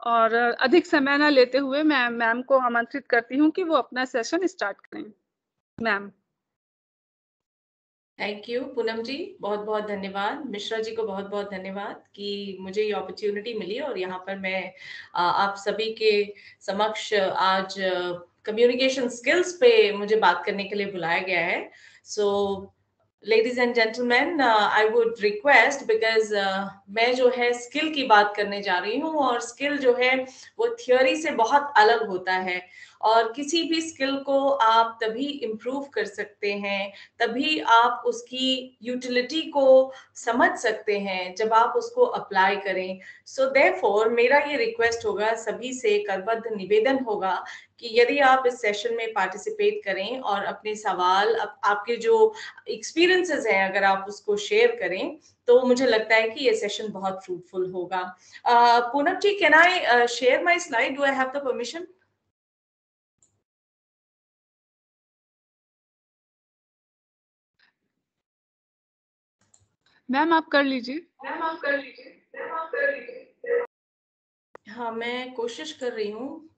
और अधिक समय ना लेते हुए मैं मैम को आमंत्रित करती हूँ कि वो अपना सेशन स्टार्ट करें। मैम। थैंक यू पूनम जी, बहुत बहुत धन्यवाद। मिश्रा जी को बहुत बहुत धन्यवाद कि मुझे ये अपॉर्चुनिटी मिली और यहाँ पर मैं आप सभी के समक्ष आज कम्युनिकेशन स्किल्स पे मुझे बात करने के लिए बुलाया गया है। So ladies and gentleman, I would request, because मैं जो है स्किल की बात करने जा रही हूँ और स्किल जो है वो थियोरी से बहुत अलग होता है और किसी भी स्किल को आप तभी इम्प्रूव कर सकते हैं, तभी आप उसकी यूटिलिटी को समझ सकते हैं जब आप उसको अप्लाई करें। सो देयरफॉर मेरा ये रिक्वेस्ट होगा, सभी से करबद्ध निवेदन होगा कि यदि आप इस सेशन में पार्टिसिपेट करें और अपने सवाल आपके जो एक्सपीरियंसेस हैं अगर आप उसको शेयर करें तो मुझे लगता है कि ये सेशन बहुत फ्रूटफुल होगा। Poonam ji, can I share my slide? Do I have the permission? Ma'am आप कर लीजिए। हाँ, मैं कोशिश कर रही हूँ।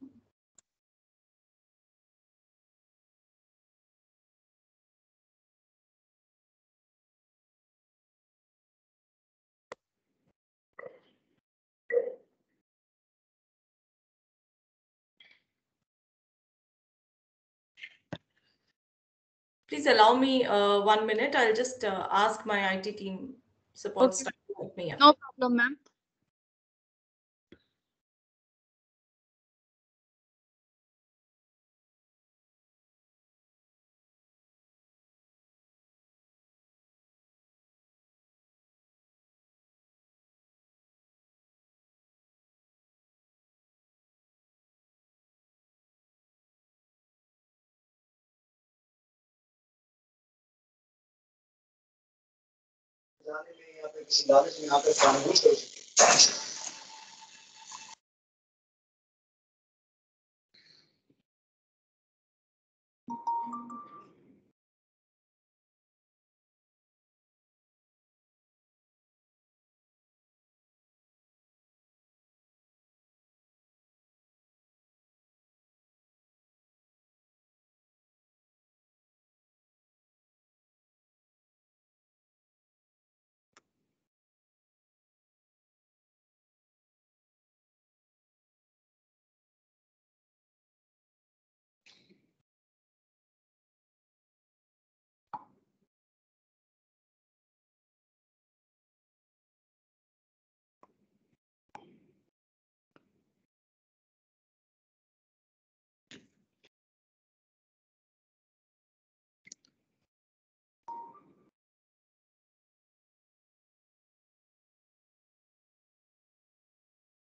Please allow me 1 minute. I'll just ask my IT team support staff to help me out. No problem, ma'am.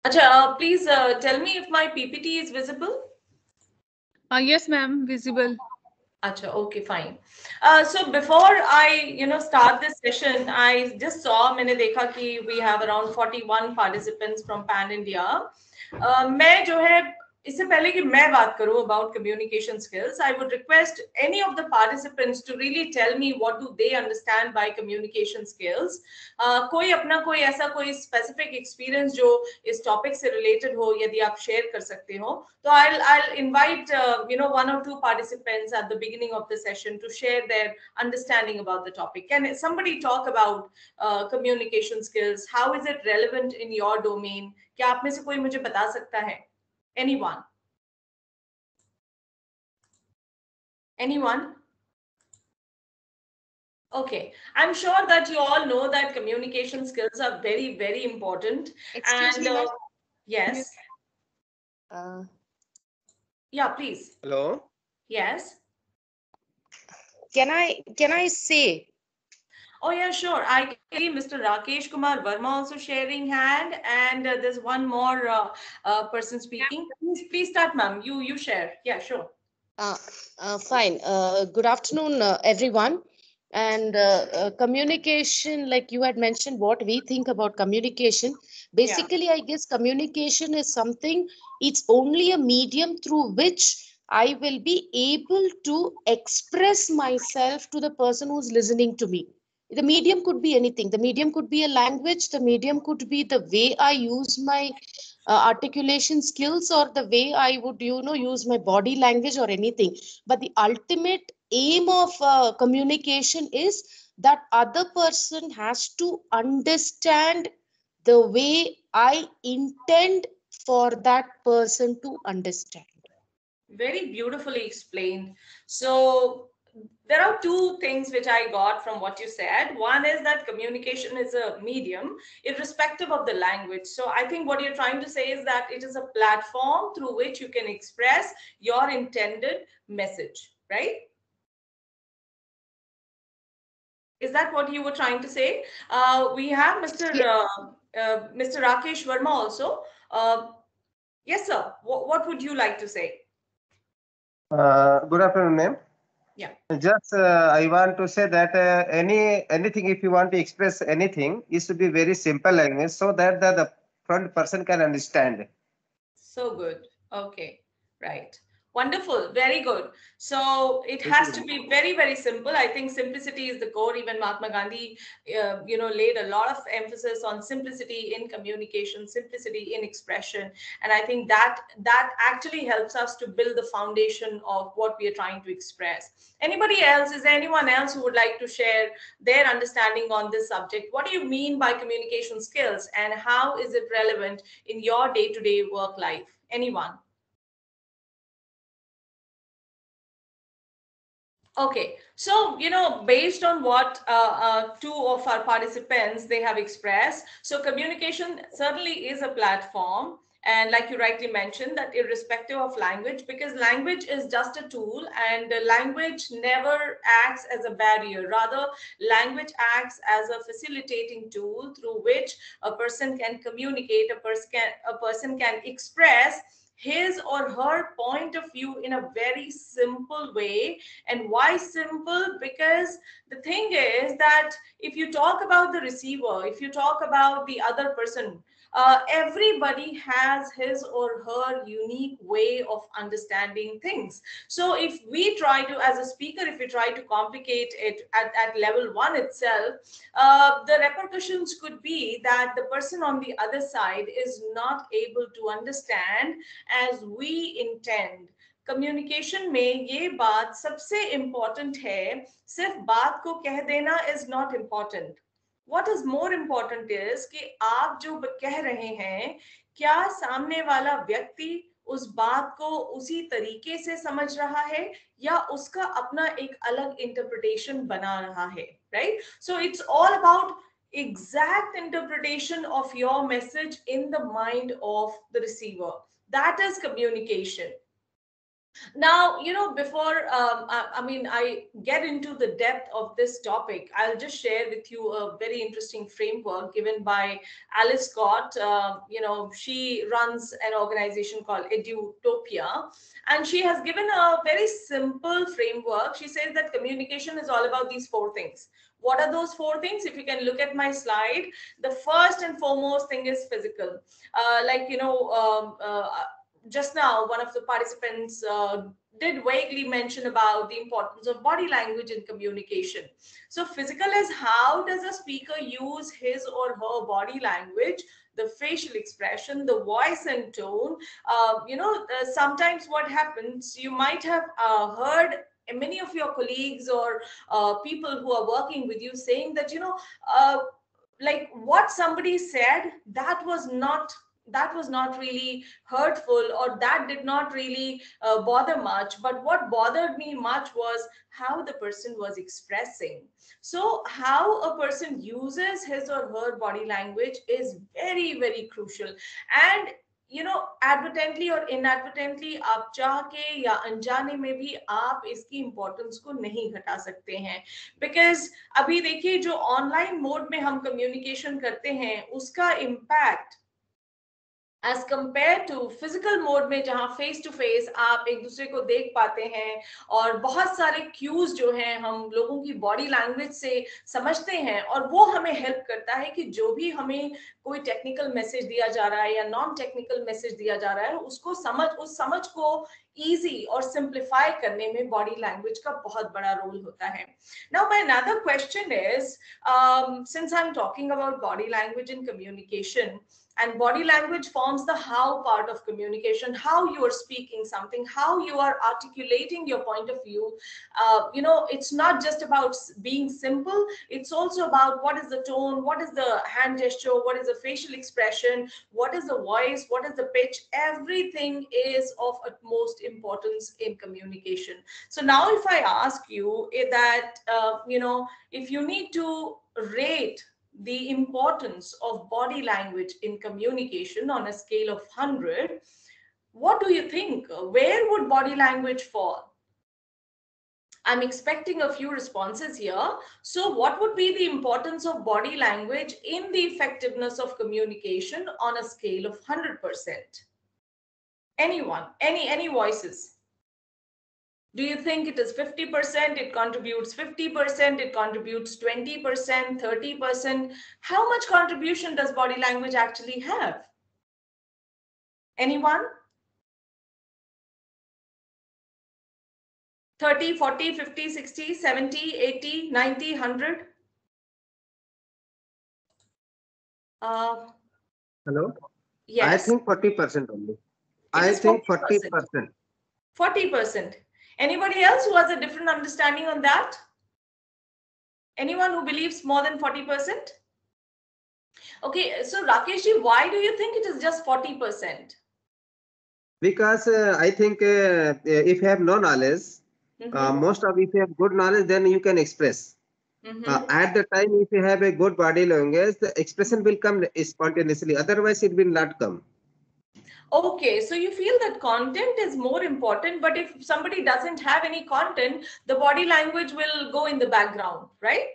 Acha, please tell me if my PPT is visible. Yes, ma'am, visible. Acha, okay, fine. So before I, start this session, I just saw, मैंने देखा कि we have around 41 participants from Pan India. मैं जो है इससे पहले कि मैं बात करूं about communication skills, I would request any of the participants to really tell me what do they understand by communication skills. कोई अपना कोई ऐसा कोई specific experience जो इस topic से related हो, यदि आप share कर सकते हो, तो I'll invite 1 or 2 participants at the beginning of the session to share their understanding about the topic. Can somebody talk about communication skills? How is it relevant in your domain? क्या आप में से कोई मुझे बता सकता है? Anyone? Okay, I'm sure that you all know that communication skills are very, very important. Excuse me, yes. Yeah, please. Hello. Yes. Can I say? Oh yeah, sure. I can see Mr. Rakesh Kumar Verma also sharing hand, and there's one more person speaking. Please start, ma'am. You share. Yeah, sure. Fine. Good afternoon, everyone. And communication, like you had mentioned, what we think about communication. Basically, I guess communication is something. It's only a medium through which I will be able to express myself to the person who's listening to me. The medium could be anything. The medium could be a language. The medium could be the way I use my articulation skills or the way I would, use my body language or anything. But the ultimate aim of communication is that other person has to understand the way I intend for that person to understand. Very beautifully explained. So there are two things which I got from what you said. One is that communication is a medium, irrespective of the language. So I think what you're trying to say is that it is a platform through which you can express your intended message, right? Is that what you were trying to say? We have Mr. Rakesh Verma also. Yes, sir. What would you like to say? Good afternoon, ma'am. Yeah. Just I want to say that anything, if you want to express anything, is to be very simple language so that the front person can understand. So good. Okay. Right. Wonderful. Very good. So it has to be very, very simple. I think simplicity is the core. Even Mahatma Gandhi, laid a lot of emphasis on simplicity in communication, simplicity in expression. And I think that actually helps us to build the foundation of what we are trying to express. Anybody else? Is there anyone else who would like to share their understanding on this subject? What do you mean by communication skills and how is it relevant in your day-to-day work life? Anyone? Okay, so based on what two of our participants they have expressed, so communication certainly is a platform, and like you rightly mentioned, that irrespective of language, because language is just a tool, and language never acts as a barrier. Rather, language acts as a facilitating tool through which a person can communicate, a person can express his or her point of view in a very simple way. And why simple? Because the thing is that if you talk about the receiver, if you talk about the other person, everybody has his or her unique way of understanding things. So if we try to, as a speaker, if we try to complicate it at level one itself, the repercussions could be that the person on the other side is not able to understand as we intend. Communication में ये बात सबसे important है, सिर्फ बात को कह देना is not important. What is more important is कि आप जो कह रहे हैं, क्या सामने वाला व्यक्ति उस बात को उसी तरीके से समझ रहा है या उसका अपना एक अलग इंटरप्रिटेशन बना रहा है, right? So it's all about exact interpretation of your message in the mind of the receiver. That is communication. Now, before I get into the depth of this topic, I'll just share with you a very interesting framework given by Alice Scott. She runs an organization called Edutopia, and she has given a very simple framework. She says that communication is all about these four things. What are those four things? If you can look at my slide, the first and foremost thing is physical. Just now, one of the participants did vaguely mention about the importance of body language in communication. So physical is how does a speaker use his or her body language, the facial expression, the voice and tone. Sometimes what happens, you might have heard many of your colleagues or people who are working with you saying that, like what somebody said, that was not really hurtful, or that did not really bother much. But what bothered me much was how the person was expressing. So how a person uses his or her body language is very, very crucial. And advertently or inadvertently, आप चाह के या अनजाने में भी आप इसकी importance को नहीं घटा सकते हैं. बिकॉज अभी देखिए, जो ऑनलाइन मोड में हम कम्युनिकेशन करते हैं, उसका impact as compared to physical mode में, जहां फेस टू फेस आप एक दूसरे को देख पाते हैं और बहुत सारे क्यूज जो हैं हम लोगों की बॉडी लैंग्वेज से समझते हैं, और वो हमें हेल्प करता है कि जो भी हमें कोई टेक्निकल मैसेज दिया जा रहा है या नॉन टेक्निकल मैसेज दिया जा रहा है, उसको उस समझ को इजी और सिंप्लीफाई करने में बॉडी लैंग्वेज का बहुत बड़ा रोल होता है. Now my another question is, since I'm talking about body language in communication, And body language forms the how part of communication, how you are speaking something, how you are articulating your point of view. It's not just about being simple. It's also about what is the tone, what is the hand gesture, what is the facial expression, what is the voice, what is the pitch. Everything is of utmost importance in communication. So now if I ask you that, if you need to rate the importance of body language in communication on a scale of 100, what do you think? Where would body language fall? I'm expecting a few responses here. So what would be the importance of body language in the effectiveness of communication on a scale of 100%? Anyone? Any voices? Do you think it is 50%? It contributes 50%? It contributes 20%, 30%? How much contribution does body language actually have? Anyone? 30, 40, 50, 60, 70, 80, 90, 100? Hello? Yes. I think 40% only. I think 40%. 40%. Anybody else who has a different understanding on that? Anyone who believes more than 40%? Okay, so Rakeshji, why do you think it is just 40%? Because I think if you have no knowledge, most of if you have good knowledge, then you can express. At the time, if you have a good body language, the expression will come spontaneously. Otherwise, it will not come. Okay, so you feel that content is more important, but if somebody doesn't have any content, the body language will go in the background, right?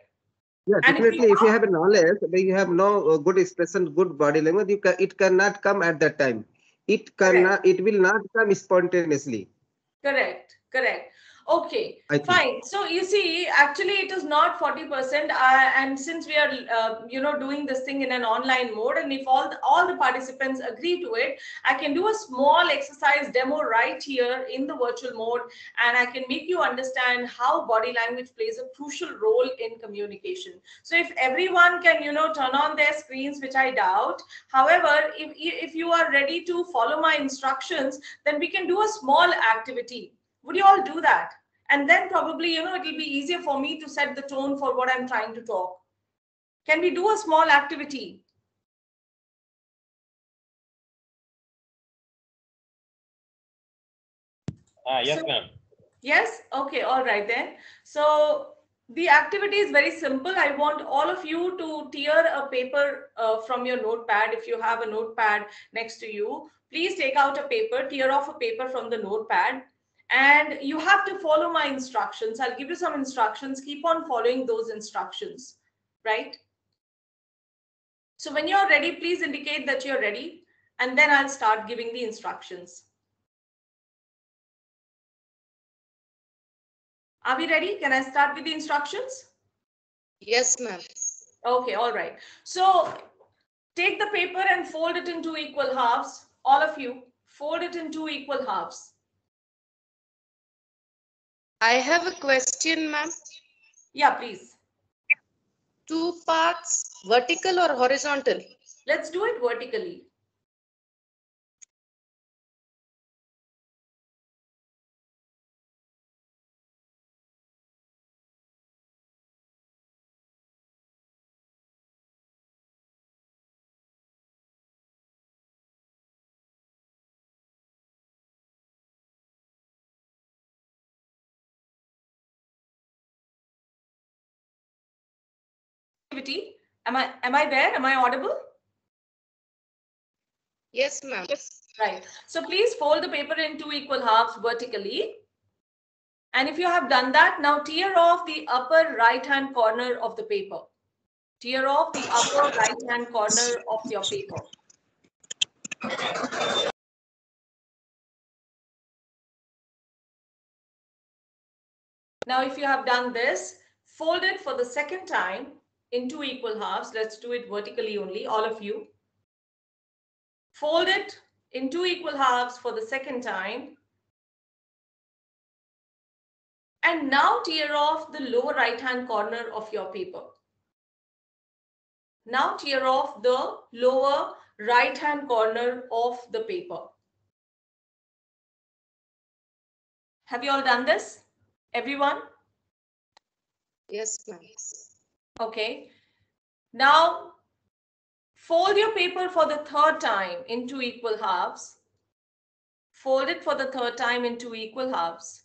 Yeah, And definitely. If you have a knowledge, but you have no good expression, good body language, it cannot come at that time. It cannot. Correct. It will not come spontaneously. Correct. Okay, I think. fine. So you see, actually it is not 40%. And since we are, doing this thing in an online mode, and if all the participants agree to it, I can do a small exercise demo right here in the virtual mode, and I can make you understand how body language plays a crucial role in communication. So if everyone can, turn on their screens, which I doubt. However, if you are ready to follow my instructions, then we can do a small activity. Would you all do that? And then probably, it'll be easier for me to set the tone for what I'm trying to talk. Can we do a small activity? Yes, ma'am. Yes? Okay, all right then. So the activity is very simple. I want all of you to tear a paper from your notepad. If you have a notepad next to you, please take out a paper, tear off a paper from the notepad. And you have to follow my instructions. I'll give you some instructions. Keep on following those instructions, right? So when you're ready, please indicate that you're ready. And then I'll start giving the instructions. Are we ready? Can I start with the instructions? Yes, ma'am. Okay, all right. So take the paper and fold it into equal halves. All of you, fold it in 2 equal halves. I have a question, ma'am. Yeah, please. 2 parts, vertical or horizontal? Let's do it vertically. Am I there? Am I audible? Yes, ma'am. Right. So please fold the paper in 2 equal halves vertically. And if you have done that, now tear off the upper right-hand corner of the paper. Tear off the upper right-hand corner of your paper. Now, if you have done this, fold it for the second time in 2 equal halves. Let's do it vertically only, all of you. Fold it in 2 equal halves for the second time. And now tear off the lower right-hand corner of your paper. Now tear off the lower right hand corner of the paper. Have you all done this? Everyone? Yes, ma'am. Okay. Now, fold your paper for the third time into equal halves. Fold it for the third time into equal halves.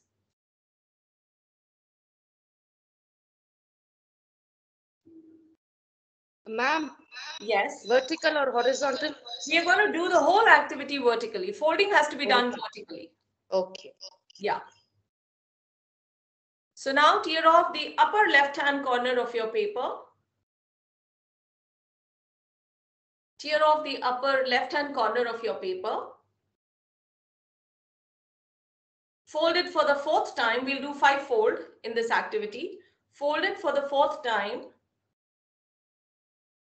Ma'am, Yes. vertical or horizontal? We are going to do the whole activity vertically. Folding has to be done vertically. Okay. Yeah. So now tear off the upper left-hand corner of your paper. Tear off the upper left-hand corner of your paper. Fold it for the fourth time. We'll do 5-fold in this activity. Fold it for the fourth time.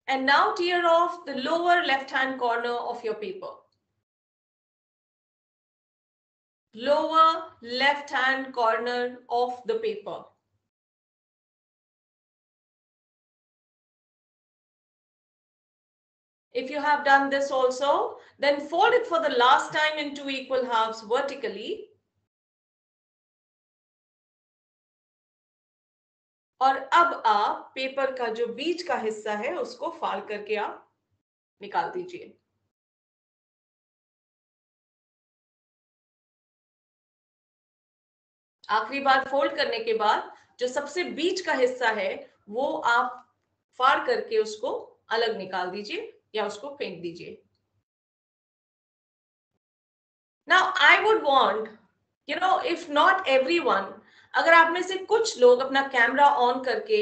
And now tear off the lower left-hand corner of your paper. Lower left-hand corner of the paper. If you have done this also, then fold it for the last time into equal halves vertically. और अब आप paper का जो बीच का हिस्सा है उसको फाड़ करके आप निकाल दीजिए. आखिरी बार फोल्ड करने के बाद जो सबसे बीच का हिस्सा है वो आप फाड़ करके उसको अलग निकाल दीजिए या उसको फेंक दीजिए. Now I would want, if not everyone, अगर आप में से कुछ लोग अपना कैमरा ऑन करके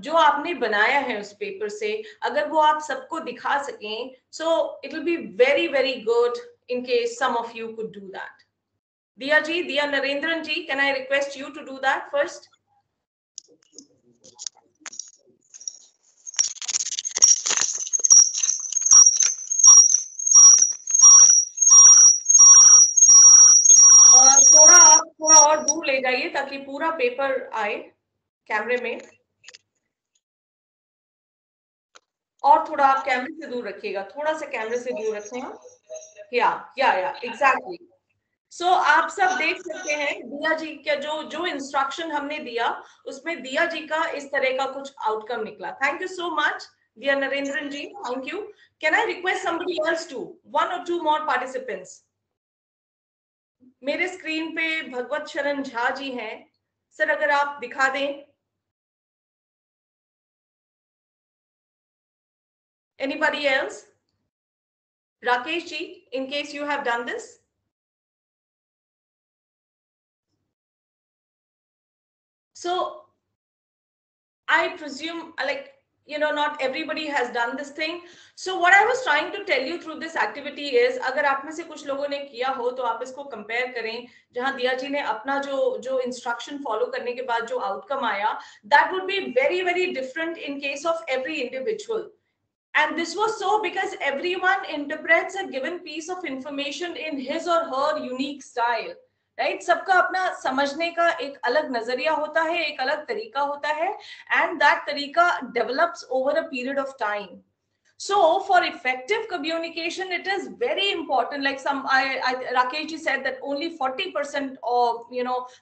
जो आपने बनाया है उस पेपर से अगर वो आप सबको दिखा सकें, so it will be very, very good in case some of you could do that. Diya ji, Diya Narendran ji, can I request you to do that first? थोड़ा और दूर ले जाइए ताकि पूरा पेपर आए कैमरे में. और थोड़ा आप कैमरे से दूर रखिएगा, थोड़ा सा कैमरे से दूर रखें. या एग्जैक्टली. सो आप सब देख सकते हैं दिया जी का जो इंस्ट्रक्शन हमने दिया उसमें दिया जी का इस तरह का कुछ आउटकम निकला. थैंक यू सो मच दिया Narendran ji, thank you. Can I request somebody else to, 1 or 2 more participants. मेरे स्क्रीन पे भगवत शरण झा जी हैं. सर अगर आप दिखा दें. Anybody else? Rakesh ji, in case you have done this. So I presume not everybody has done this thing. So what I was trying to tell you through this activity is अगर आप में से कुछ लोगों ने किया हो तो आप इसको compare करें जहां दिया जी ने अपना जो instruction follow करने के बाद जो outcome आया, that would be very, very different in case of every individual. And this was so because everyone interprets a given piece of information in his or her unique style. Right. सबका अपना समझने का एक अलग नजरिया होता है, एक अलग तरीका होता है, एंड दैट तरीका develops over a period of time. So for effective communication, it is very important. Like Rakesh ji said that only 40% of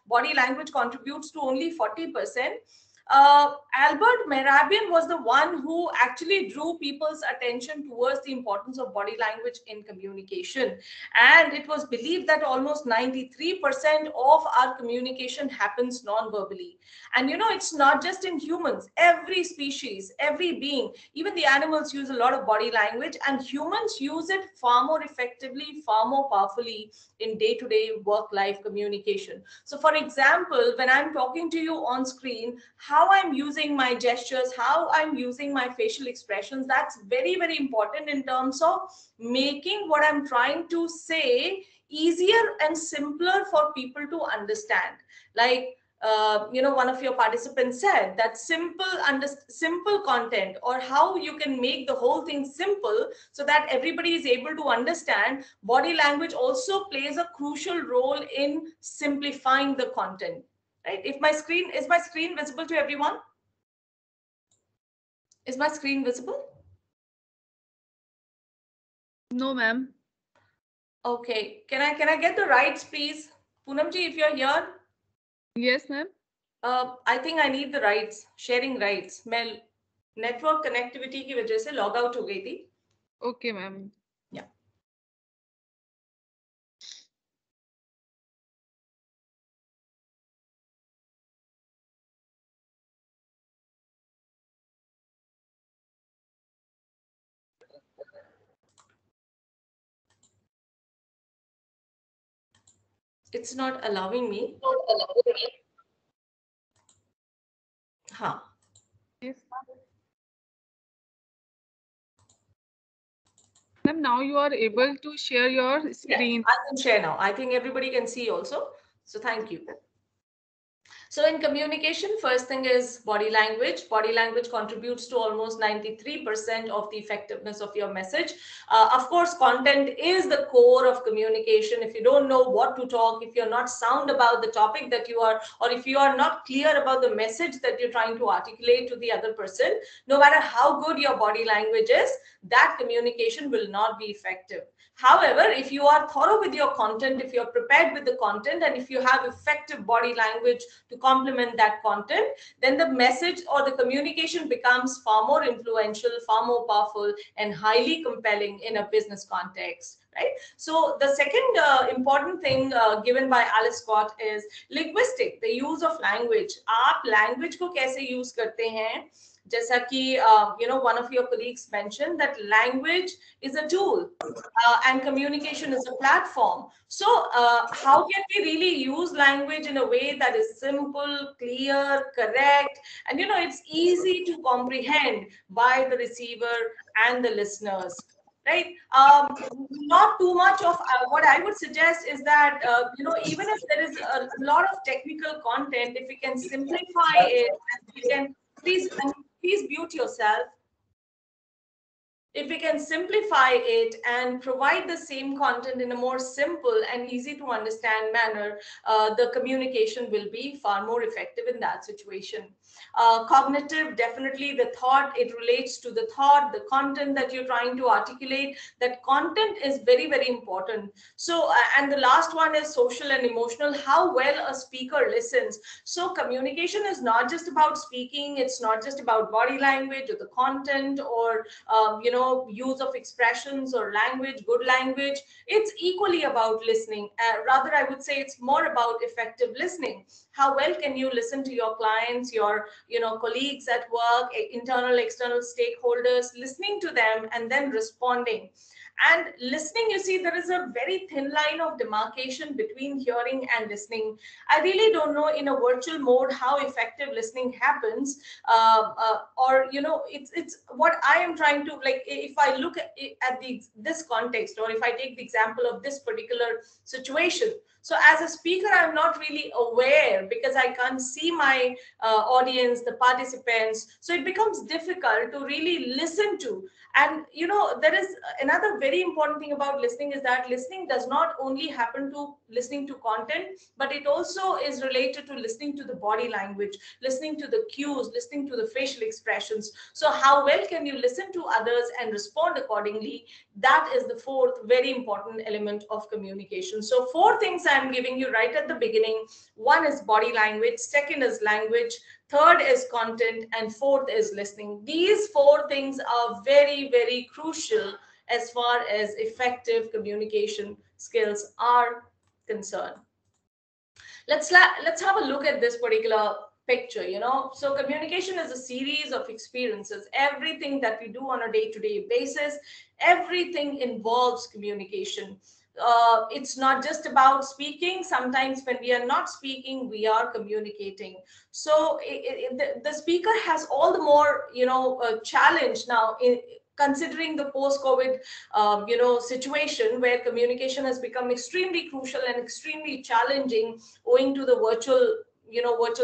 body language contributes to only 40%. Albert Mehrabian was the one who actually drew people's attention towards the importance of body language in communication. And it was believed that almost 93% of our communication happens non-verbally. And it's not just in humans. Every species, every being, even the animals use a lot of body language, and humans use it far more effectively, far more powerfully in day-to-day work-life communication. So for example, when I'm talking to you on screen, how I'm using my gestures, how I'm using my facial expressions, that's very, very important in terms of making what I'm trying to say easier and simpler for people to understand. Like, one of your participants said that simple content, or how you can make the whole thing simple so that everybody is able to understand. Body language also plays a crucial role in simplifying the content. Right? Is my screen visible to everyone? Is my screen visible? No, ma'am. Okay. Can I get the rights, please? Poonamji, if you're here. Yes, ma'am. I think I need the rights, sharing rights. मैं network connectivity की वजह से log out हो गई थी. Okay, ma'am. Yeah. It's not allowing me. हाँ. Yes, ma'am. Now you are able to share your screen. Yeah, I can share now. I think everybody can see also. So thank you. So in communication, first thing is body language. Body language contributes to almost 93% of the effectiveness of your message. Of course, content is the core of communication. If you don't know what to talk, if you're not sound about the topic that you are, or if you are not clear about the message that you're trying to articulate to the other person, no matter how good your body language is, that communication will not be effective. However, if you are thorough with your content, if you're prepared with the content, and if you have effective body language to complement that content, then the message or the communication becomes far more influential, far more powerful, and highly compelling in a business context. Right? So the second important thing given by Alice Scott is linguistic, the use of language. आप language को कैसे use करते हैं? जैसा कि one of your colleagues mentioned that language is a tool and communication is a platform. So how can we really use language in a way that is simple, clear, correct, and it's easy to comprehend by the receiver and the listeners? Right? Not too much of what I would suggest is that even if there is a lot of technical content, if we can simplify it, and we can please mute yourself. If we can simplify it and provide the same content in a more simple and easy to understand manner, the communication will be far more effective in that situation. Cognitive, definitely the thought, it relates to the thought, the content that you're trying to articulate. That content is very, very important. So, and the last one is social and emotional, how well a speaker listens. So communication is not just about speaking, it's not just about body language or the content or use of expressions or language, good language. It's equally about listening. Rather, I would say it's more about effective listening. How well can you listen to your clients, your colleagues at work, internal, external stakeholders, listening to them and then responding. And listening, you see, there is a very thin line of demarcation between hearing and listening. I really don't know in a virtual mode how effective listening happens, or it's what I am trying to, like, if I look at this context, or if I take the example of this particular situation. So as a speaker, I'm not really aware because I can't see my audience, the participants. So it becomes difficult to really listen to. And there is another very important thing about listening is that listening does not only happen to listening to content, but it also is related to listening to the body language, listening to the cues, listening to the facial expressions. So how well can you listen to others and respond accordingly? That is the fourth very important element of communication. So 4 things I'm giving you right at the beginning. One is body language, second is language, third is content, and fourth is listening. These 4 things are very, very crucial as far as effective communication skills are concerned. Let's have a look at this particular picture. So communication is a series of experiences. Everything that we do on a day-to-day basis, everything involves communication. It's not just about speaking. Sometimes when we are not speaking, we are communicating. So the speaker has all the more challenge now in considering the post-COVID situation where communication has become extremely crucial and extremely challenging owing to the virtual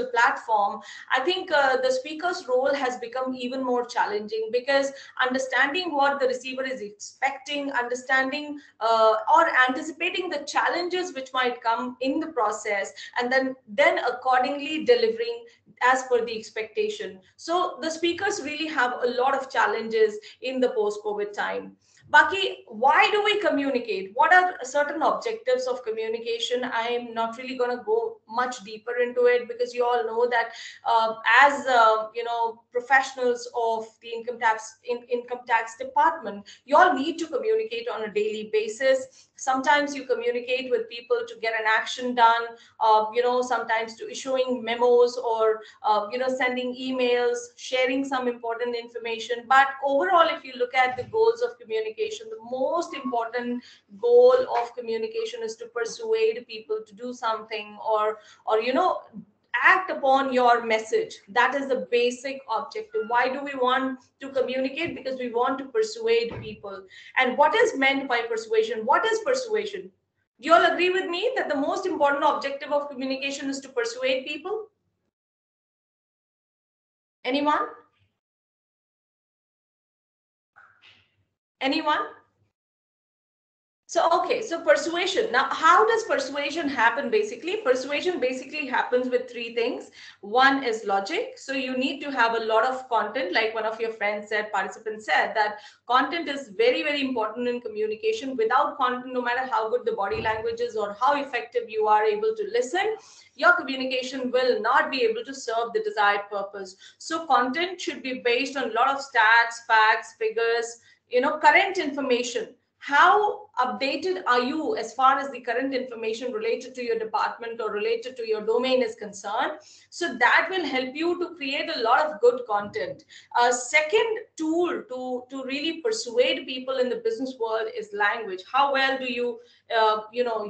platform. I think the speaker's role has become even more challenging because understanding what the receiver is expecting, understanding or anticipating the challenges which might come in the process, and then accordingly delivering as per the expectation. So the speakers really have a lot of challenges in the post-COVID time. Baki, why do we communicate? What are certain objectives of communication? I am not really going to go much deeper into it, because you all know that as professionals of the income tax department, you all need to communicate on a daily basis. Sometimes you communicate with people to get an action done, sometimes to issuing memos, or sending emails, sharing some important information. But overall, if you look at the goals of communication, the most important goal of communication is to persuade people to do something, or act upon your message. That is the basic objective. Why do we want to communicate? Because we want to persuade people. And what is meant by persuasion? What is persuasion? Do you all agree with me that the most important objective of communication is to persuade people? Anyone? Anyone? So persuasion. Now, how does persuasion happen? Basically, persuasion basically happens with three things. One is logic. So you need to have a lot of content. Like one of your friends said, participants said, that content is very, very important in communication. Without content, no matter how good the body language is or how effective you are able to listen, your communication will not be able to serve the desired purpose. So content should be based on a lot of stats, facts, figures, current information. How updated are you as far as the current information related to your department or related to your domain is concerned? So that will help you to create a lot of good content. A second tool to really persuade people in the business world is language. How well do you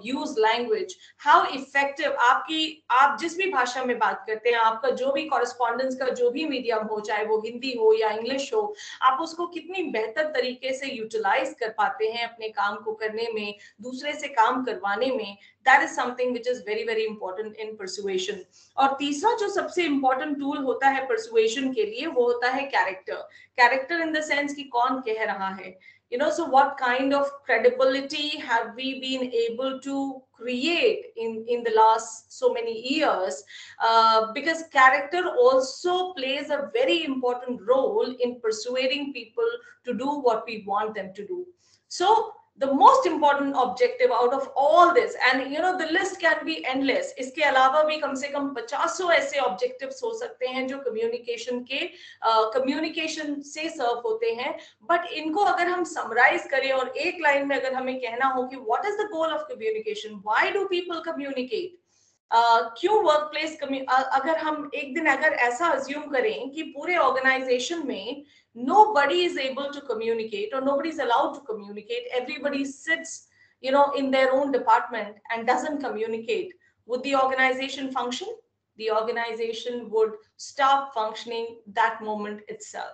use language? How effective आप जिस भी भाषा में बात करते हैं, आपका जो भी correspondence का जो भी medium हो, चाहे वो हिंदी हो या इंग्लिश हो, आप उसको कितनी बेहतर तरीके से यूटिलाइज कर पाते हैं अपने काम को करने में, दूसरे से काम करवाने में. That is something which is very, very important in persuasion. और तीसरा जो सबसे important tool होता है persuasion के लिए, वो होता है character. Character in the sense कि कौन कह रहा है. So what kind of credibility have we been able to create in the last so many years? Because character also plays a very important role in persuading people to do what we want them to do. So the most important objective out of all this, and the list can be endless, इसके अलावा भी कम से कम 50 ऐसे objectives हो सकते हैं जो communication से serve होते हैं. But इनको अगर हम summarize करें और एक line में अगर हमें कहना हो कि what is the goal of communication, why do people communicate, क्यों वर्कप्लेस अगर हम एक दिन अगर ऐसा assume करें कि पूरे organization में nobody is able to communicate or nobody is allowed to communicate, everybody sits in their own department and doesn't communicate, would the organization function? The organization would stop functioning that moment itself.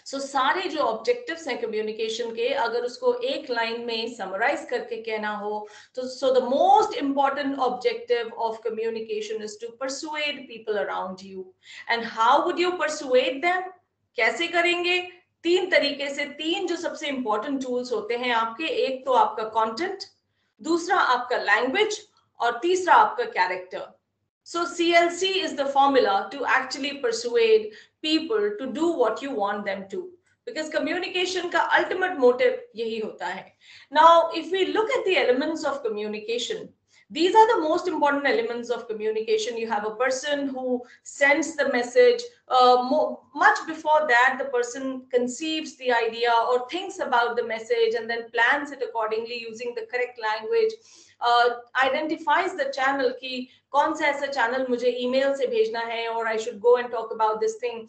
So सारे जो objectives हैं communication के, अगर उसको एक line में summarize करके कहना हो, तो so the most important objective of communication is to persuade people around you. And how would you persuade them? कैसे करेंगे? तीन तरीके से, तीन जो सबसे important tools होते हैं आपके, एक तो आपका content, दूसरा आपका language, और तीसरा आपका character. So CLC is the formula to actually persuade people to do what you want them to, because communication का ultimate motive यही होता है. Now, if we look at the elements of communication, these are the most important elements of communication. You have a person who sends the message. Much before that, the person conceives the idea or thinks about the message and then plans it accordingly using the correct language. Identifies the channel कि कौन सा ऐसा channel मुझे email से भेजना है, or I should go and talk about this thing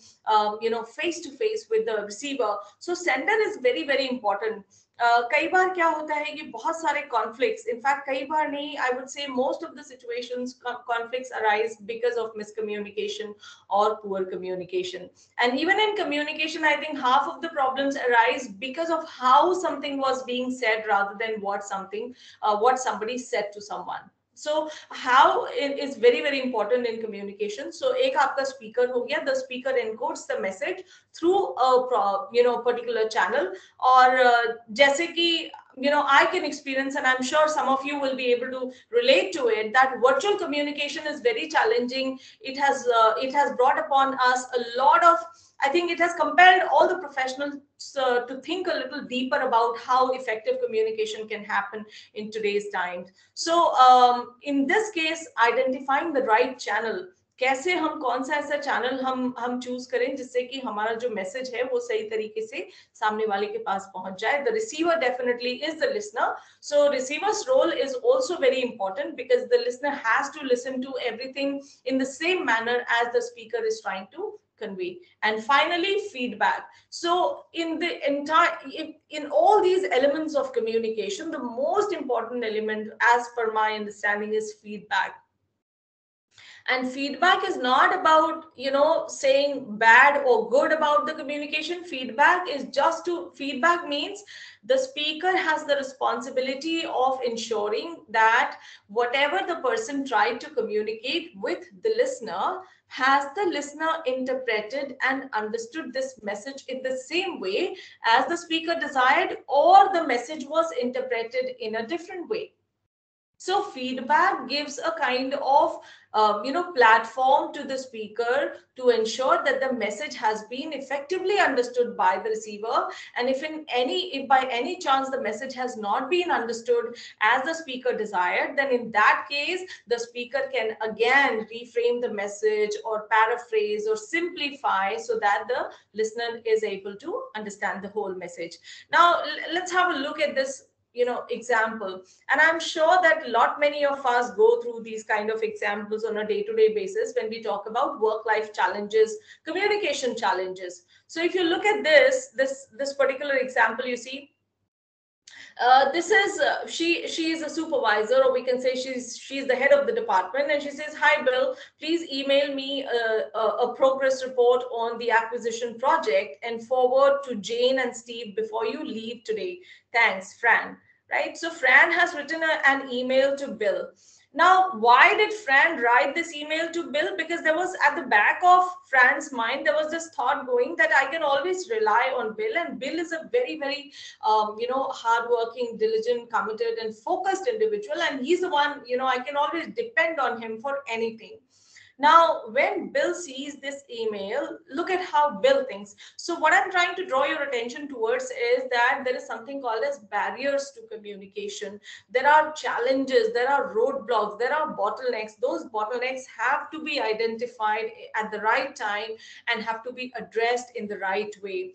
face to face with the receiver. So sender is very, very important. कई बार क्या होता है कि बहुत सारे conflicts, in fact कई बार नहीं, I would say most of the situations conflicts arise because of miscommunication or poor communication. And even in communication, I think half of the problems arise because of how something was being said rather than what somebody said to someone. So how is very, very important in communication. So एक आपका speaker हो गया, the speaker encodes the message through a particular channel. और जैसे कि I can experience, and I'm sure some of you will be able to relate to it, that virtual communication is very challenging. It has brought upon us a lot of, I think it has compelled all the professionals to think a little deeper about how effective communication can happen in today's times. So in this case, identifying the right channel, कैसे हम कौन सा ऐसा channel हम choose करें जिससे कि हमारा जो मैसेज है वो सही तरीके से सामने वाले के पास पहुंच जाए. The receiver definitely is the listener. So receiver's role is also very important because the listener has to listen to everything in the same manner as the speaker is trying to convey. And finally, feedback. So in all these elements of communication, the most important element, as per my understanding, is feedback. And feedback is not about, saying bad or good about the communication. Feedback means the speaker has the responsibility of ensuring that whatever the person tried to communicate with the listener, has the listener interpreted and understood this message in the same way as the speaker desired, or the message was interpreted in a different way. So feedback gives a kind of platform to the speaker to ensure that the message has been effectively understood by the receiver. And if by any chance the message has not been understood as the speaker desired, then in that case the speaker can again reframe the message or paraphrase or simplify so that the listener is able to understand the whole message. Now let's have a look at this example, and I'm sure that many of us go through these kind of examples on a day-to-day basis when we talk about work-life challenges, communication challenges. So if you look at this particular example, you see this is she is a supervisor, or we can say she's the head of the department, and she says, "Hi Bill, please email me a progress report on the acquisition project and forward to Jane and Steve before you leave today. Thanks, Fran." Right? So Fran has written an email to Bill. Now, why did Fran write this email to Bill? Because there was, at the back of Fran's mind, there was this thought going that I can always rely on Bill, and Bill is a very, very, hardworking, diligent, committed, and focused individual, and he's the one, I can always depend on him for anything. Now, when Bill sees this email, look at how Bill thinks. So what I'm trying to draw your attention towards is that there is something called as barriers to communication. There are challenges, there are roadblocks, there are bottlenecks. Those bottlenecks have to be identified at the right time and have to be addressed in the right way.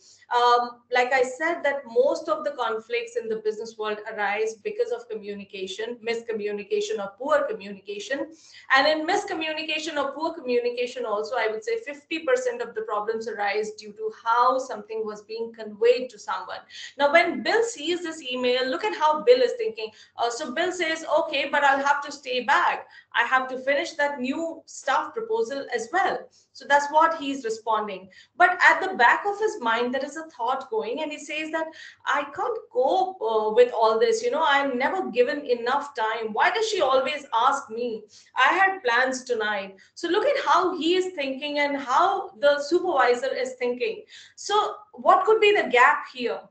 Like I said, that most of the conflicts in the business world arise because of communication, miscommunication or poor communication. And in miscommunication or poor communication also, I would say 50% of the problems arise due to how something was being conveyed to someone. Now, when Bill sees this email, look at how Bill is thinking. So Bill says, okay, but I'll have to stay back. I have to finish that new staff proposal as well. So that's what he's responding. But at the back of his mind, there is a thought going, and he says that I can't cope with all this. I'm never given enough time. Why does she always ask me? I had plans tonight. So look at how he is thinking and how the supervisor is thinking. So what could be the gap here?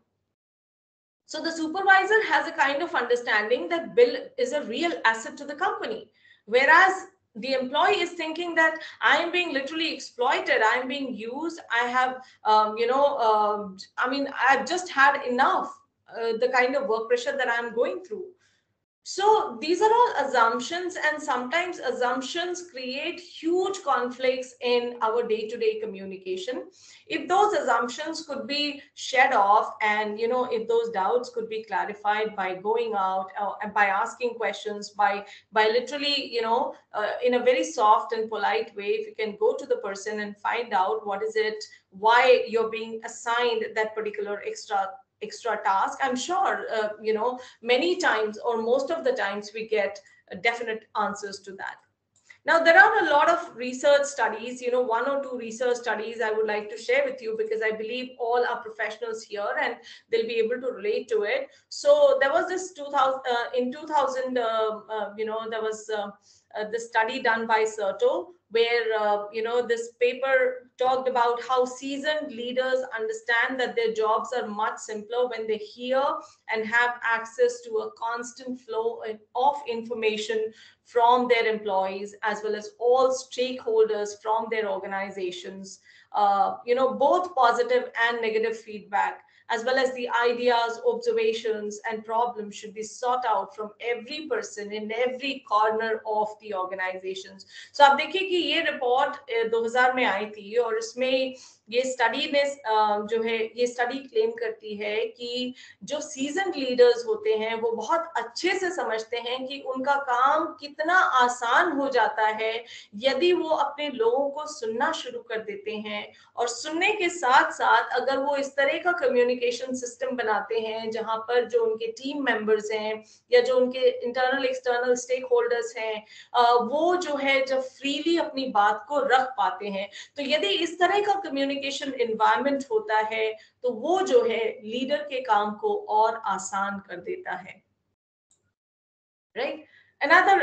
So the supervisor has a kind of understanding that Bill is a real asset to the company, whereas the employee is thinking that I am being literally exploited, I am being used, I have, I've just had enough, the kind of work pressure that I'm going through. So these are all assumptions, and sometimes assumptions create huge conflicts in our day-to-day communication. If those assumptions could be shed off, and if those doubts could be clarified by going out and by asking questions, by literally in a very soft and polite way, if you can go to the person and find out what is it, why you're being assigned that particular extra task, I'm sure many times, or most of the times, we get definite answers to that. Now, there are a lot of research studies, one or two research studies I would like to share with you, because I believe all are professionals here and they'll be able to relate to it. So there was this 2000, there was the study done by Serto, where this paper talked about how seasoned leaders understand that their jobs are much simpler when they hear and have access to a constant flow of information from their employees as well as all stakeholders from their organizations. Both positive and negative feedback, as well as the ideas, observations, and problems should be sought out from every person in every corner of the organizations. So आप देखिए कि ये report 2000 में आई थी और इसमें ये study ने जो है ये स्टडी क्लेम करती है कि जो सीजन लीडर्स होते हैं वो बहुत अच्छे से समझते हैं कि उनका काम कितना आसान हो जाता है यदि वो अपने लोगों को सुनना शुरू कर देते हैं, और सुनने के साथ साथ अगर वो इस तरह का कम्युनिकेशन सिस्टम बनाते हैं जहां पर जो उनके टीम मेंबर्स हैं या जो उनके इंटरनल एक्सटर्नल स्टेक होल्डर्स हैं वो जो है जब फ्रीली अपनी बात को रख पाते हैं, तो यदि इस तरह का कम्युनिकेशन एनवायरनमेंट होता है तो वो जो है लीडर के काम को और आसान कर देता है, right? Another,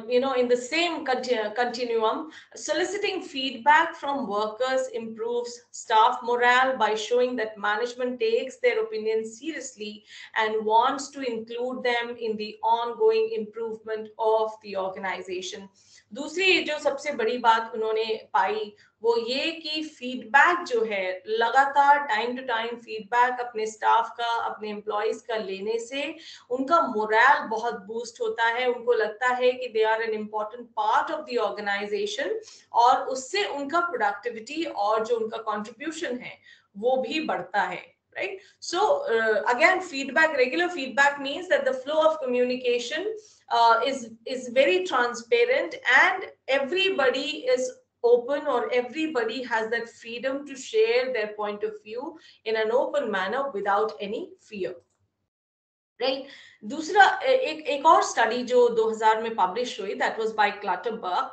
in the same continuum, soliciting feedback from workers improves staff morale by showing that management takes their opinions seriously and wants to include them in the ongoing improvement of the organization. दूसरी जो सबसे बड़ी बात उन्होंने पाई वो ये कि feedback जो है लगातार टाइम टू टाइम फीडबैक अपने स्टाफ का, अपने एम्प्लॉइज का लेने से उनका मोरल बहुत बूस्ट होता है, उनको लगता है कि they are an important part of the organisation और उससे उनका प्रोडक्टिविटी और जो उनका कंट्रीब्यूशन है वो भी बढ़ता है, right? So again, regular feedback means that the flow of communication is very transparent and everybody is open, or everybody has that freedom to share their point of view in an open manner without any fear, right? दूसरा एक और study जो 2000 में publish हुई, that was by Clutterbuck.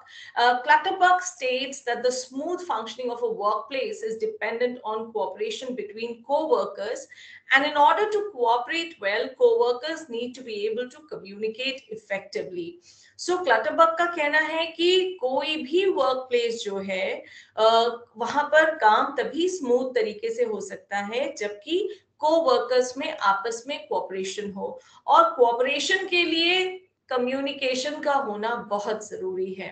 Clutterbuck states that the smooth functioning of a workplace is dependent on cooperation between co-workers, and in order to cooperate well, co-workers need to be able to communicate effectively. So Clutterbuck का कहना है कि कोई भी workplace जो है वहां पर काम तभी स्मूथ तरीके से हो सकता है जबकि को-वर्कर्स में आपस में कोऑपरेशन हो, और कोऑपरेशन के लिए कम्युनिकेशन का होना बहुत जरूरी है।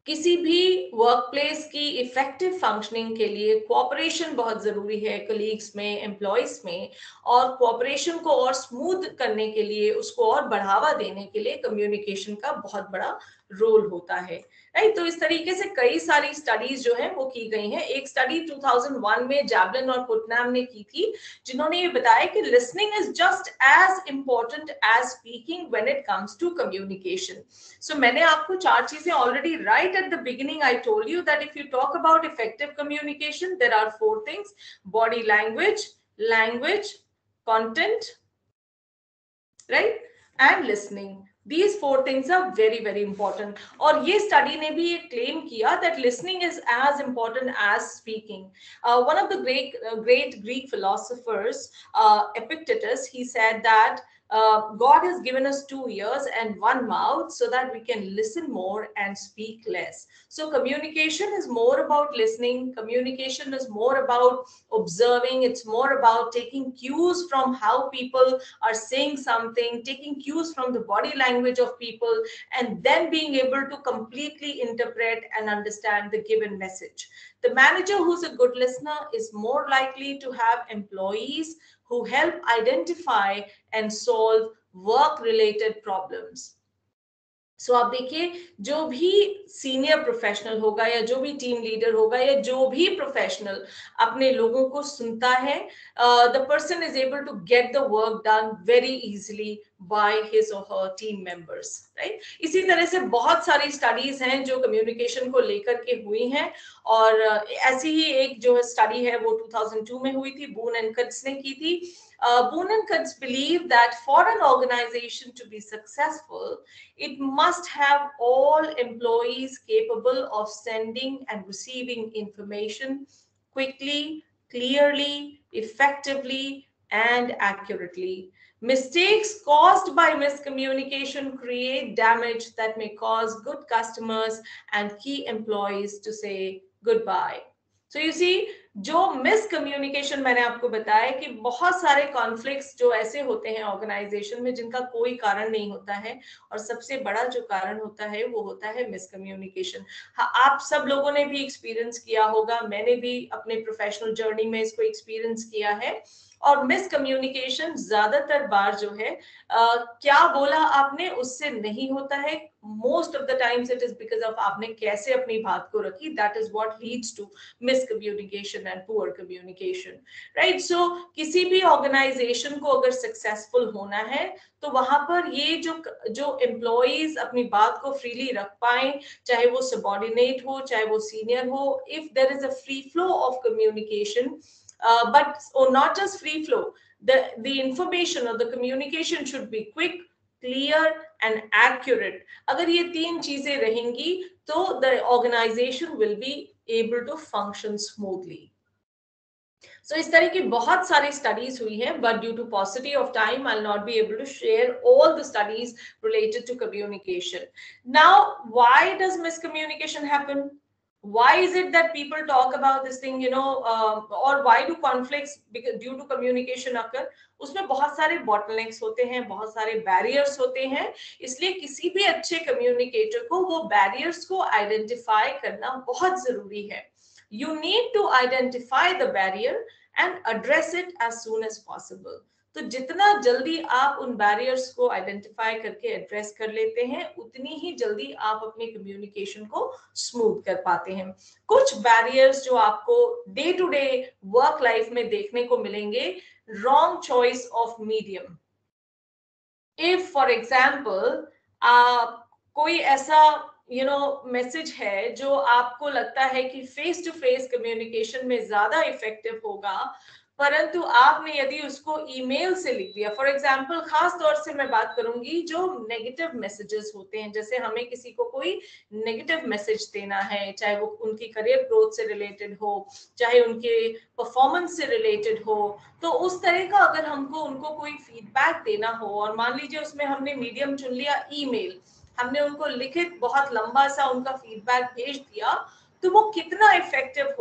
किसी भी वर्कप्लेस की इफेक्टिव फंक्शनिंग के लिए कोऑपरेशन बहुत जरूरी है कलीग्स में, एम्प्लॉइज में, और कोऑपरेशन को और स्मूथ करने के लिए, उसको और बढ़ावा देने के लिए कम्युनिकेशन का बहुत बड़ा रोल होता है, राइट? तो इस तरीके से कई सारी स्टडीज जो हैं वो की गई हैं। एक स्टडी 2001 में जैवलिन और पुटनाम ने की थी जिन्होंने ये बताया कि listening is just as important as speaking when it comes to communication. So मैंने आपको 4 चीजें already right at the beginning I told you that if you talk about effective communication there are 4 things: body language, content, right, and listening. These 4 things are very, very important. और ये study ने भी ये claim किया that listening is as important as speaking. One of the great Greek philosophers, Epictetus, he said that God has given us 2 ears and 1 mouth so that we can listen more and speak less. So communication is more about listening. Communication is more about observing. It's more about taking cues from how people are saying something, taking cues from the body language of people, and then being able to completely interpret and understand the given message. The manager who's a good listener is more likely to have employees who help identify and solve work-related problems. सो आप देखिए जो भी senior professional होगा या जो भी team leader होगा या जो भी प्रोफेशनल अपने लोगों को सुनता है, the person is able to get the work done very easily by his or her team members, right? इसी तरह से बहुत सारी स्टडीज हैं जो कम्युनिकेशन को लेकर के हुई हैं, और ऐसी ही एक जो स्टडी है वो 2002 में हुई थी, बून एंड कट्स ने की थी. Boone and Kutz believe that for an organization to be successful, it must have all employees capable of sending and receiving information quickly, clearly, effectively, and accurately. Mistakes caused by miscommunication create damage that may cause good customers and key employees to say goodbye. So you see, जो miscommunication मैंने आपको बताया कि बहुत सारे conflicts जो ऐसे होते हैं ऑर्गेनाइजेशन में जिनका कोई कारण नहीं होता है, और सबसे बड़ा जो कारण होता है वो होता है मिसकम्युनिकेशन. हाँ, आप सब लोगों ने भी एक्सपीरियंस किया होगा, मैंने भी अपने प्रोफेशनल जर्नी में इसको एक्सपीरियंस किया है. और मिसकम्युनिकेशन ज्यादातर बार जो है क्या बोला आपने उससे नहीं होता है. Most of the times it is because of आपने कैसे अपनी बात को रखी. That is what leads to miscommunication and poor communication, right. So किसी भी ऑर्गेनाइजेशन को अगर सक्सेसफुल होना है तो वहां पर ये जो एम्प्लॉइज अपनी बात को फ्रीली रख पाए, चाहे वो सबऑर्डिनेट हो चाहे वो सीनियर हो, if there is a free flow of communication, but not just free flow, the information or the communication should be quick, clear and accurate. अगर ये तीन चीजें रहेंगी तो the organization will be able to function smoothly. So इस तरह की बहुत सारी स्टडीज हुई हैं, but due to paucity of time I'll not be able to share all the studies related to communication. Now, why does miscommunication happen? Why is it that people talk about this thing, or why do conflicts due to communication occur? उसमें बहुत सारे bottlenecks होते हैं, बहुत सारे barriers होते हैं. इसलिए किसी भी अच्छे communicator को वो barriers को identify करना बहुत जरूरी है. You need to identify the barrier and address it as soon as possible. तो जितना जल्दी आप उन बैरियर्स को आइडेंटिफाई करके एड्रेस कर लेते हैं, उतनी ही जल्दी आप अपने कम्युनिकेशन को स्मूथ कर पाते हैं. कुछ बैरियर्स जो आपको day to day work life में देखने को मिलेंगे, wrong choice of medium. If for example कोई ऐसा मैसेज है जो आपको लगता है कि फेस टू फेस कम्युनिकेशन में ज्यादा इफेक्टिव होगा, परंतु आपने यदि उसको ईमेल से लिख दिया. फॉर एग्जाम्पल, खास तौर से मैं बात करूंगी जो नेगेटिव मैसेजेस होते हैं, जैसे हमें किसी को कोई नेगेटिव मैसेज देना है, चाहे वो उनकी करियर ग्रोथ से रिलेटेड हो, चाहे उनके परफॉर्मेंस से रिलेटेड हो. तो उस तरह का अगर हमको उनको कोई फीडबैक देना हो, और मान लीजिए उसमें हमने मीडियम चुन लिया ईमेल, हमने उनको लिखित बहुत लंबा सा उनका फीडबैक भेज दिया, तो वो कितना इफेक्टिव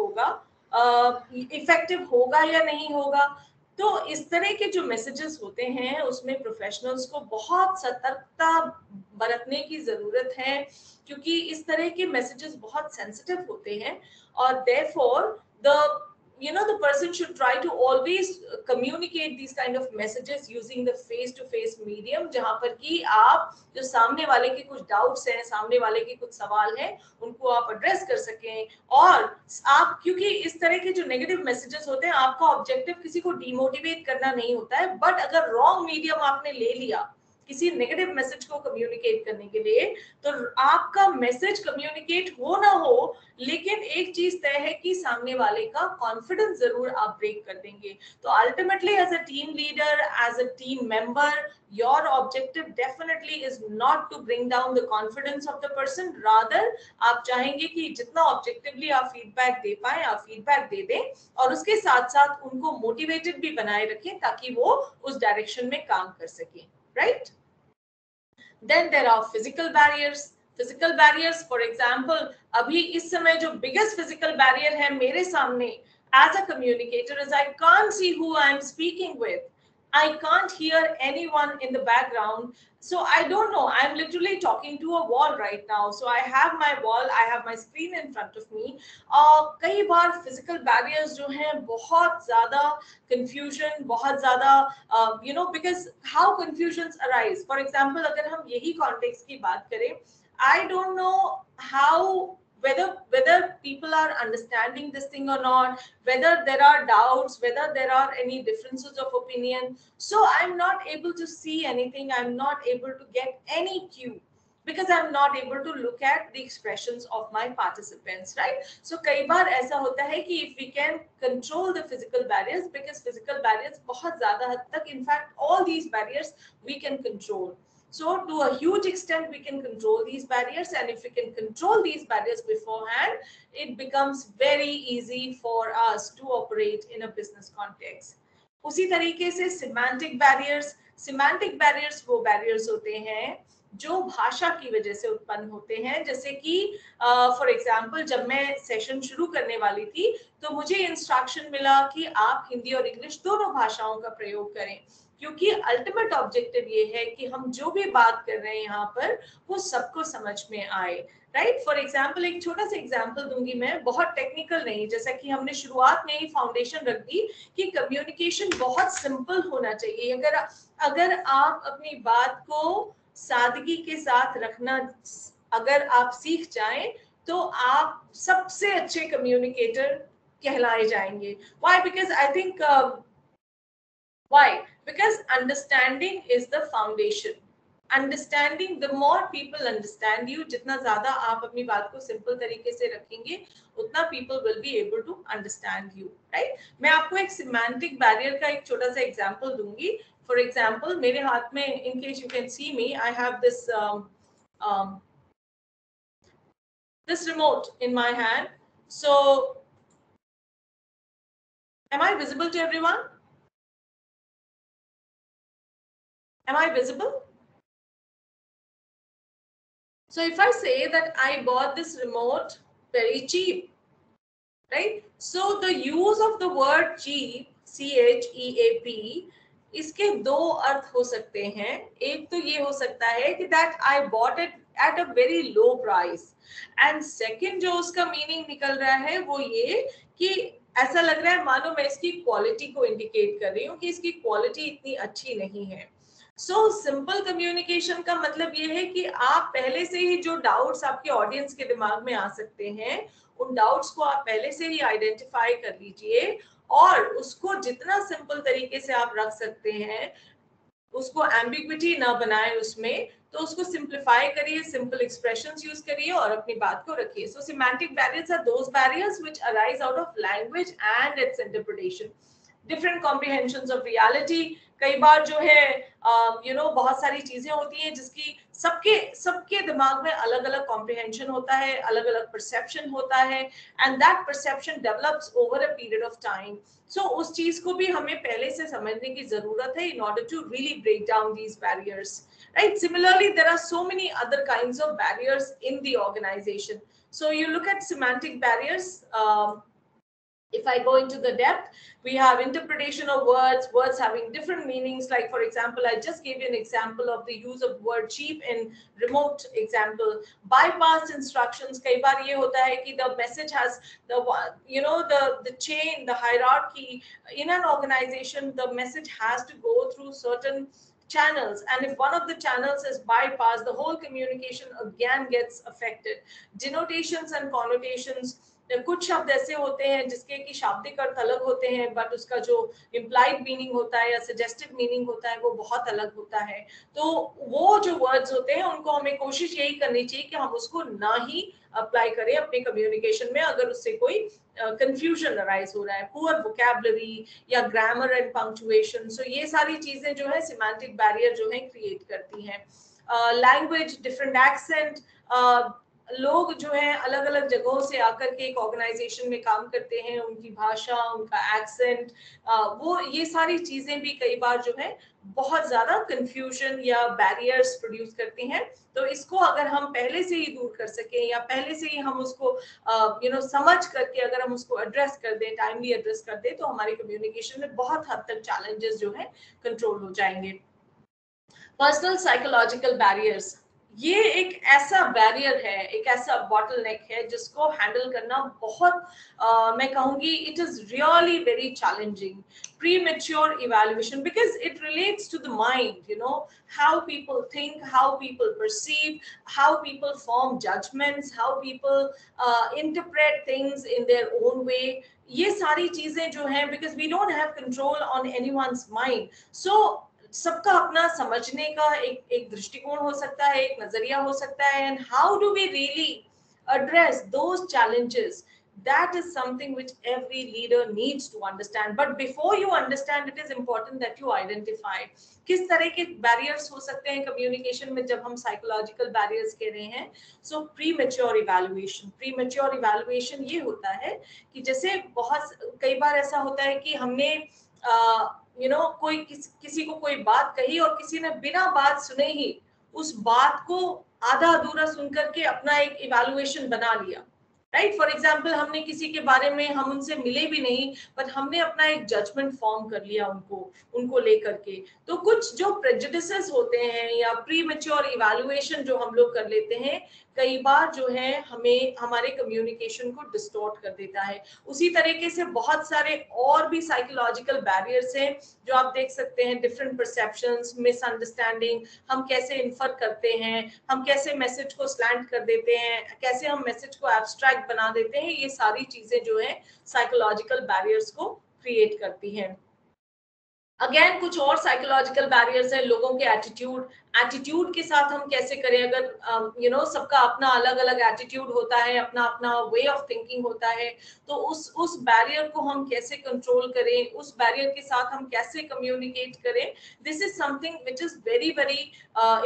होगा या नहीं होगा. तो इस तरह के जो मैसेजेस होते हैं उसमें प्रोफेशनल्स को बहुत सतर्कता बरतने की जरूरत है, क्योंकि इस तरह के मैसेजेस बहुत सेंसिटिव होते हैं. और therefore the person should try to always communicate these kind of messages using the face to face medium, जहां पर कि आप जो सामने वाले के कुछ डाउट्स हैं, सामने वाले के कुछ सवाल हैं, उनको आप एड्रेस कर सकें. और आप, क्योंकि इस तरह के जो नेगेटिव मैसेजेस होते हैं, आपका ऑब्जेक्टिव किसी को डिमोटिवेट करना नहीं होता है, बट अगर रॉन्ग मीडियम आपने ले लिया किसी नेगेटिव मैसेज को कम्युनिकेट करने के लिए, तो आपका मैसेज कम्युनिकेट हो ना हो, लेकिन एक चीज तय है कि सामने वाले का कॉन्फिडेंस जरूर आप ब्रेक कर देंगे. तो ultimately as a team leader, as a team member, your objective definitely is not to bring down the confidence of the person, rather आप चाहेंगे कि जितना ऑब्जेक्टिवली आप फीडबैक दे पाए आप फीडबैक दे दें, और उसके साथ साथ उनको मोटिवेटेड भी बनाए रखें ताकि वो उस डायरेक्शन में काम कर सकें. Right? Then there are physical barriers. Physical barriers, for example, अभी इस समय जो biggest physical barrier है मेरे सामने as a communicator is I can't see who I am speaking with. I can't hear anyone in the background. So I don't know. I'm literally talking to a wall right now. So I have my wall, I have my screen in front of me. कई बार physical barriers जो हैं बहुत ज़्यादा confusion, बहुत ज़्यादा because how confusions arise. For example, अगर हम यही context की बात करें, I don't know how whether people are understanding this thing or not, whether there are doubts, whether there are any differences of opinion. So I'm not able to see anything, I'm not able to get any cue, because I'm not able to look at the expressions of my participants, right? So कई बार ऐसा होता है कि if we can control the physical barriers, because physical barriers बहुत ज़्यादा हद तक, in fact all these barriers we can control. So to a huge extent we can control these barriers, and if we can control these barriers beforehand, it becomes very easy for us to operate in a business context. उसी तरीके से semantic barriers. Semantic barriers वो barriers होते हैं जो भाषा की वजह से उत्पन्न होते हैं। जैसे कि फॉर एग्जांपल जब मैं सेशन शुरू करने वाली थी तो मुझे इंस्ट्रक्शन मिला कि आप हिंदी और इंग्लिश दोनों भाषाओं का प्रयोग करें, क्योंकि अल्टीमेट ऑब्जेक्टिव ये है कि हम जो भी बात कर रहे हैं यहाँ पर वो सबको समझ में आए, राइट। फॉर एग्जाम्पल एक छोटा सा एग्जाम्पल दूंगी मैं, बहुत टेक्निकल नहीं, जैसा कि हमने शुरुआत में ही फाउंडेशन रख दी कि कम्युनिकेशन बहुत सिंपल होना चाहिए। अगर आप अपनी बात को सादगी के साथ रखना अगर आप सीख जाएं तो आप सबसे अच्छे कम्युनिकेटर कहलाए जाएंगे। Why? Because I think why? Because understanding is the foundation. Understanding, the more people understand you, जितना ज्यादा आप अपनी बात को सिंपल तरीके से रखेंगे उतना people will be able to understand you, right? मैं आपको एक semantic barrier का एक छोटा सा example दूंगी। For example, मेरे हाथ में, in case you can see me, I have this this remote in my hand. So, am I visible to everyone? Am I visible? So if I say that I bought this remote very cheap, right? So the use of the word cheap, CHEAP, इसके दो अर्थ हो सकते हैं। एक तो ये हो सकता है कि that I bought it at a very low price, and second जो उसका मीनिंग निकल रहा है वो ये कि ऐसा लग रहा है मानो मैं इसकी क्वालिटी को इंडिकेट कर रही हूँ कि इसकी क्वालिटी इतनी अच्छी नहीं है। सो सिंपल कम्युनिकेशन का मतलब ये है कि आप पहले से ही जो डाउट्स आपके ऑडियंस के दिमाग में आ सकते हैं उन डाउट्स को आप पहले से ही आइडेंटिफाई कर लीजिए और उसको जितना सिंपल तरीके से आप रख सकते हैं, उसको एम्बिग्विटी ना बनाए उसमें, तो उसको सिंप्लीफाई करिए, सिंपल एक्सप्रेशंस यूज करिए और अपनी बात को रखिए। So semantic barriers are those barriers which arise out of language and its interpretation, different comprehensions of reality. कई बार जो है बहुत सारी चीजें होती हैं जिसकी सबके दिमाग में अलग अलग कॉम्प्रिहेंशन होता है, अलग अलग परसेप्शन होता है, and that perception develops over a period of time. So उस चीज को भी हमें पहले से समझने की जरूरत है in order to really break down these barriers, right? Similarly, there are so many other kinds of barriers in the organization. So you look at semantic barriers. If I go into the depth, we have interpretation of words having different meanings. Like for example, I just gave you an example of the use of word cheap in remote example. Bypassed instructions, कई बार ये होता है कि the message has the chain, the hierarchy in an organization. The message has to go through certain channels, and if one of the channels is bypassed, the whole communication again gets affected. Denotations and connotations, कुछ शब्द ऐसे होते हैं जिसके की शाब्दिक अर्थ अलग होते हैं बट उसका जो इम्प्लाइड मीनिंग होता है या सजेस्टेड मीनिंग होता है वो बहुत अलग होता है। तो वो जो वर्ड्स होते हैं उनको हमें कोशिश यही करनी चाहिए कि हम उसको ना ही अप्लाई करें अपने कम्युनिकेशन में अगर उससे कोई कंफ्यूजन अराइज हो रहा है। पुअर वोकैबुलरी या ग्रामर एंड पंक्चुएशन, सो ये सारी चीजें जो है सिमेंटिक बैरियर जो है क्रिएट करती हैं। लैंग्वेज, डिफरेंट एक्सेंट, लोग जो हैं अलग अलग जगहों से आकर के एक ऑर्गेनाइजेशन में काम करते हैं, उनकी भाषा, उनका एक्सेंट, वो ये सारी चीजें भी कई बार जो है बहुत ज्यादा कंफ्यूजन या बैरियर्स प्रोड्यूस करती हैं। तो इसको अगर हम पहले से ही दूर कर सकें या पहले से ही हम उसको समझ करके अगर हम उसको एड्रेस कर दें, टाइमली एड्रेस कर दें, तो हमारी कम्युनिकेशन में बहुत हद तक चैलेंजेस जो है कंट्रोल हो जाएंगे। पर्सनल साइकोलॉजिकल बैरियर्स, ये एक ऐसा बैरियर है, एक ऐसा बॉटलनेक है जिसको हैंडल करना बहुत मैं कहूंगी it is really very challenging. Premature evaluation, because it relates to the mind, how people think, how people perceive, how people form judgments, how people interpret things in their own way. ये सारी चीजें जो हैं, because we don't have control on anyone's mind, so सबका अपना समझने का एक दृष्टिकोण हो सकता है, एक नजरिया हो सकता है, and how do we really address those challenges, that is something which every leader needs to understand. But before you understand, it is important that you identify किस तरह के बैरियर्स हो सकते हैं कम्युनिकेशन में जब हम साइकोलॉजिकल बैरियर्स कह रहे हैं। सो प्रीमेच्योर इवैल्यूएशन ये होता है कि जैसे बहुत कई बार ऐसा होता है कि हमने कोई किसी को कोई बात कही और किसी ने बिना बात सुने ही उस बात को आधा अधूरा सुन करके अपना एक इवैल्यूएशन बना लिया, राइट। फॉर एग्जाम्पल, हमने किसी के बारे में, हम उनसे मिले भी नहीं, पर हमने अपना एक जजमेंट फॉर्म कर लिया उनको लेकर के। तो कुछ जो प्रेजुडिसेस होते हैं या प्री मैच्योर इवैल्यूएशन जो हम लोग कर लेते हैं, कई बार जो है हमें हमारे कम्युनिकेशन को डिस्टॉर्ट कर देता है। उसी तरीके से बहुत सारे और भी साइकोलॉजिकल बैरियर्स हैं जो आप देख सकते हैं, डिफरेंट परसेप्शंस, मिसअंडरस्टैंडिंग, हम कैसे इन्फर करते हैं, हम कैसे मैसेज को स्लैंट कर देते हैं, कैसे हम मैसेज को एब्स्ट्रैक्ट बना देते हैं, ये सारी चीजें जो है साइकोलॉजिकल बैरियर्स को क्रिएट करती हैं। अगेन कुछ और साइकोलॉजिकल बैरियर्स हैं, लोगों के एटीट्यूड के साथ हम कैसे करें। अगर सबका अपना अलग अलग एटीट्यूड होता है, अपना अपना वे ऑफ थिंकिंग होता है, तो उस बैरियर को हम कैसे कंट्रोल करें, उस बैरियर के साथ हम कैसे कम्युनिकेट करें, this is something which is very very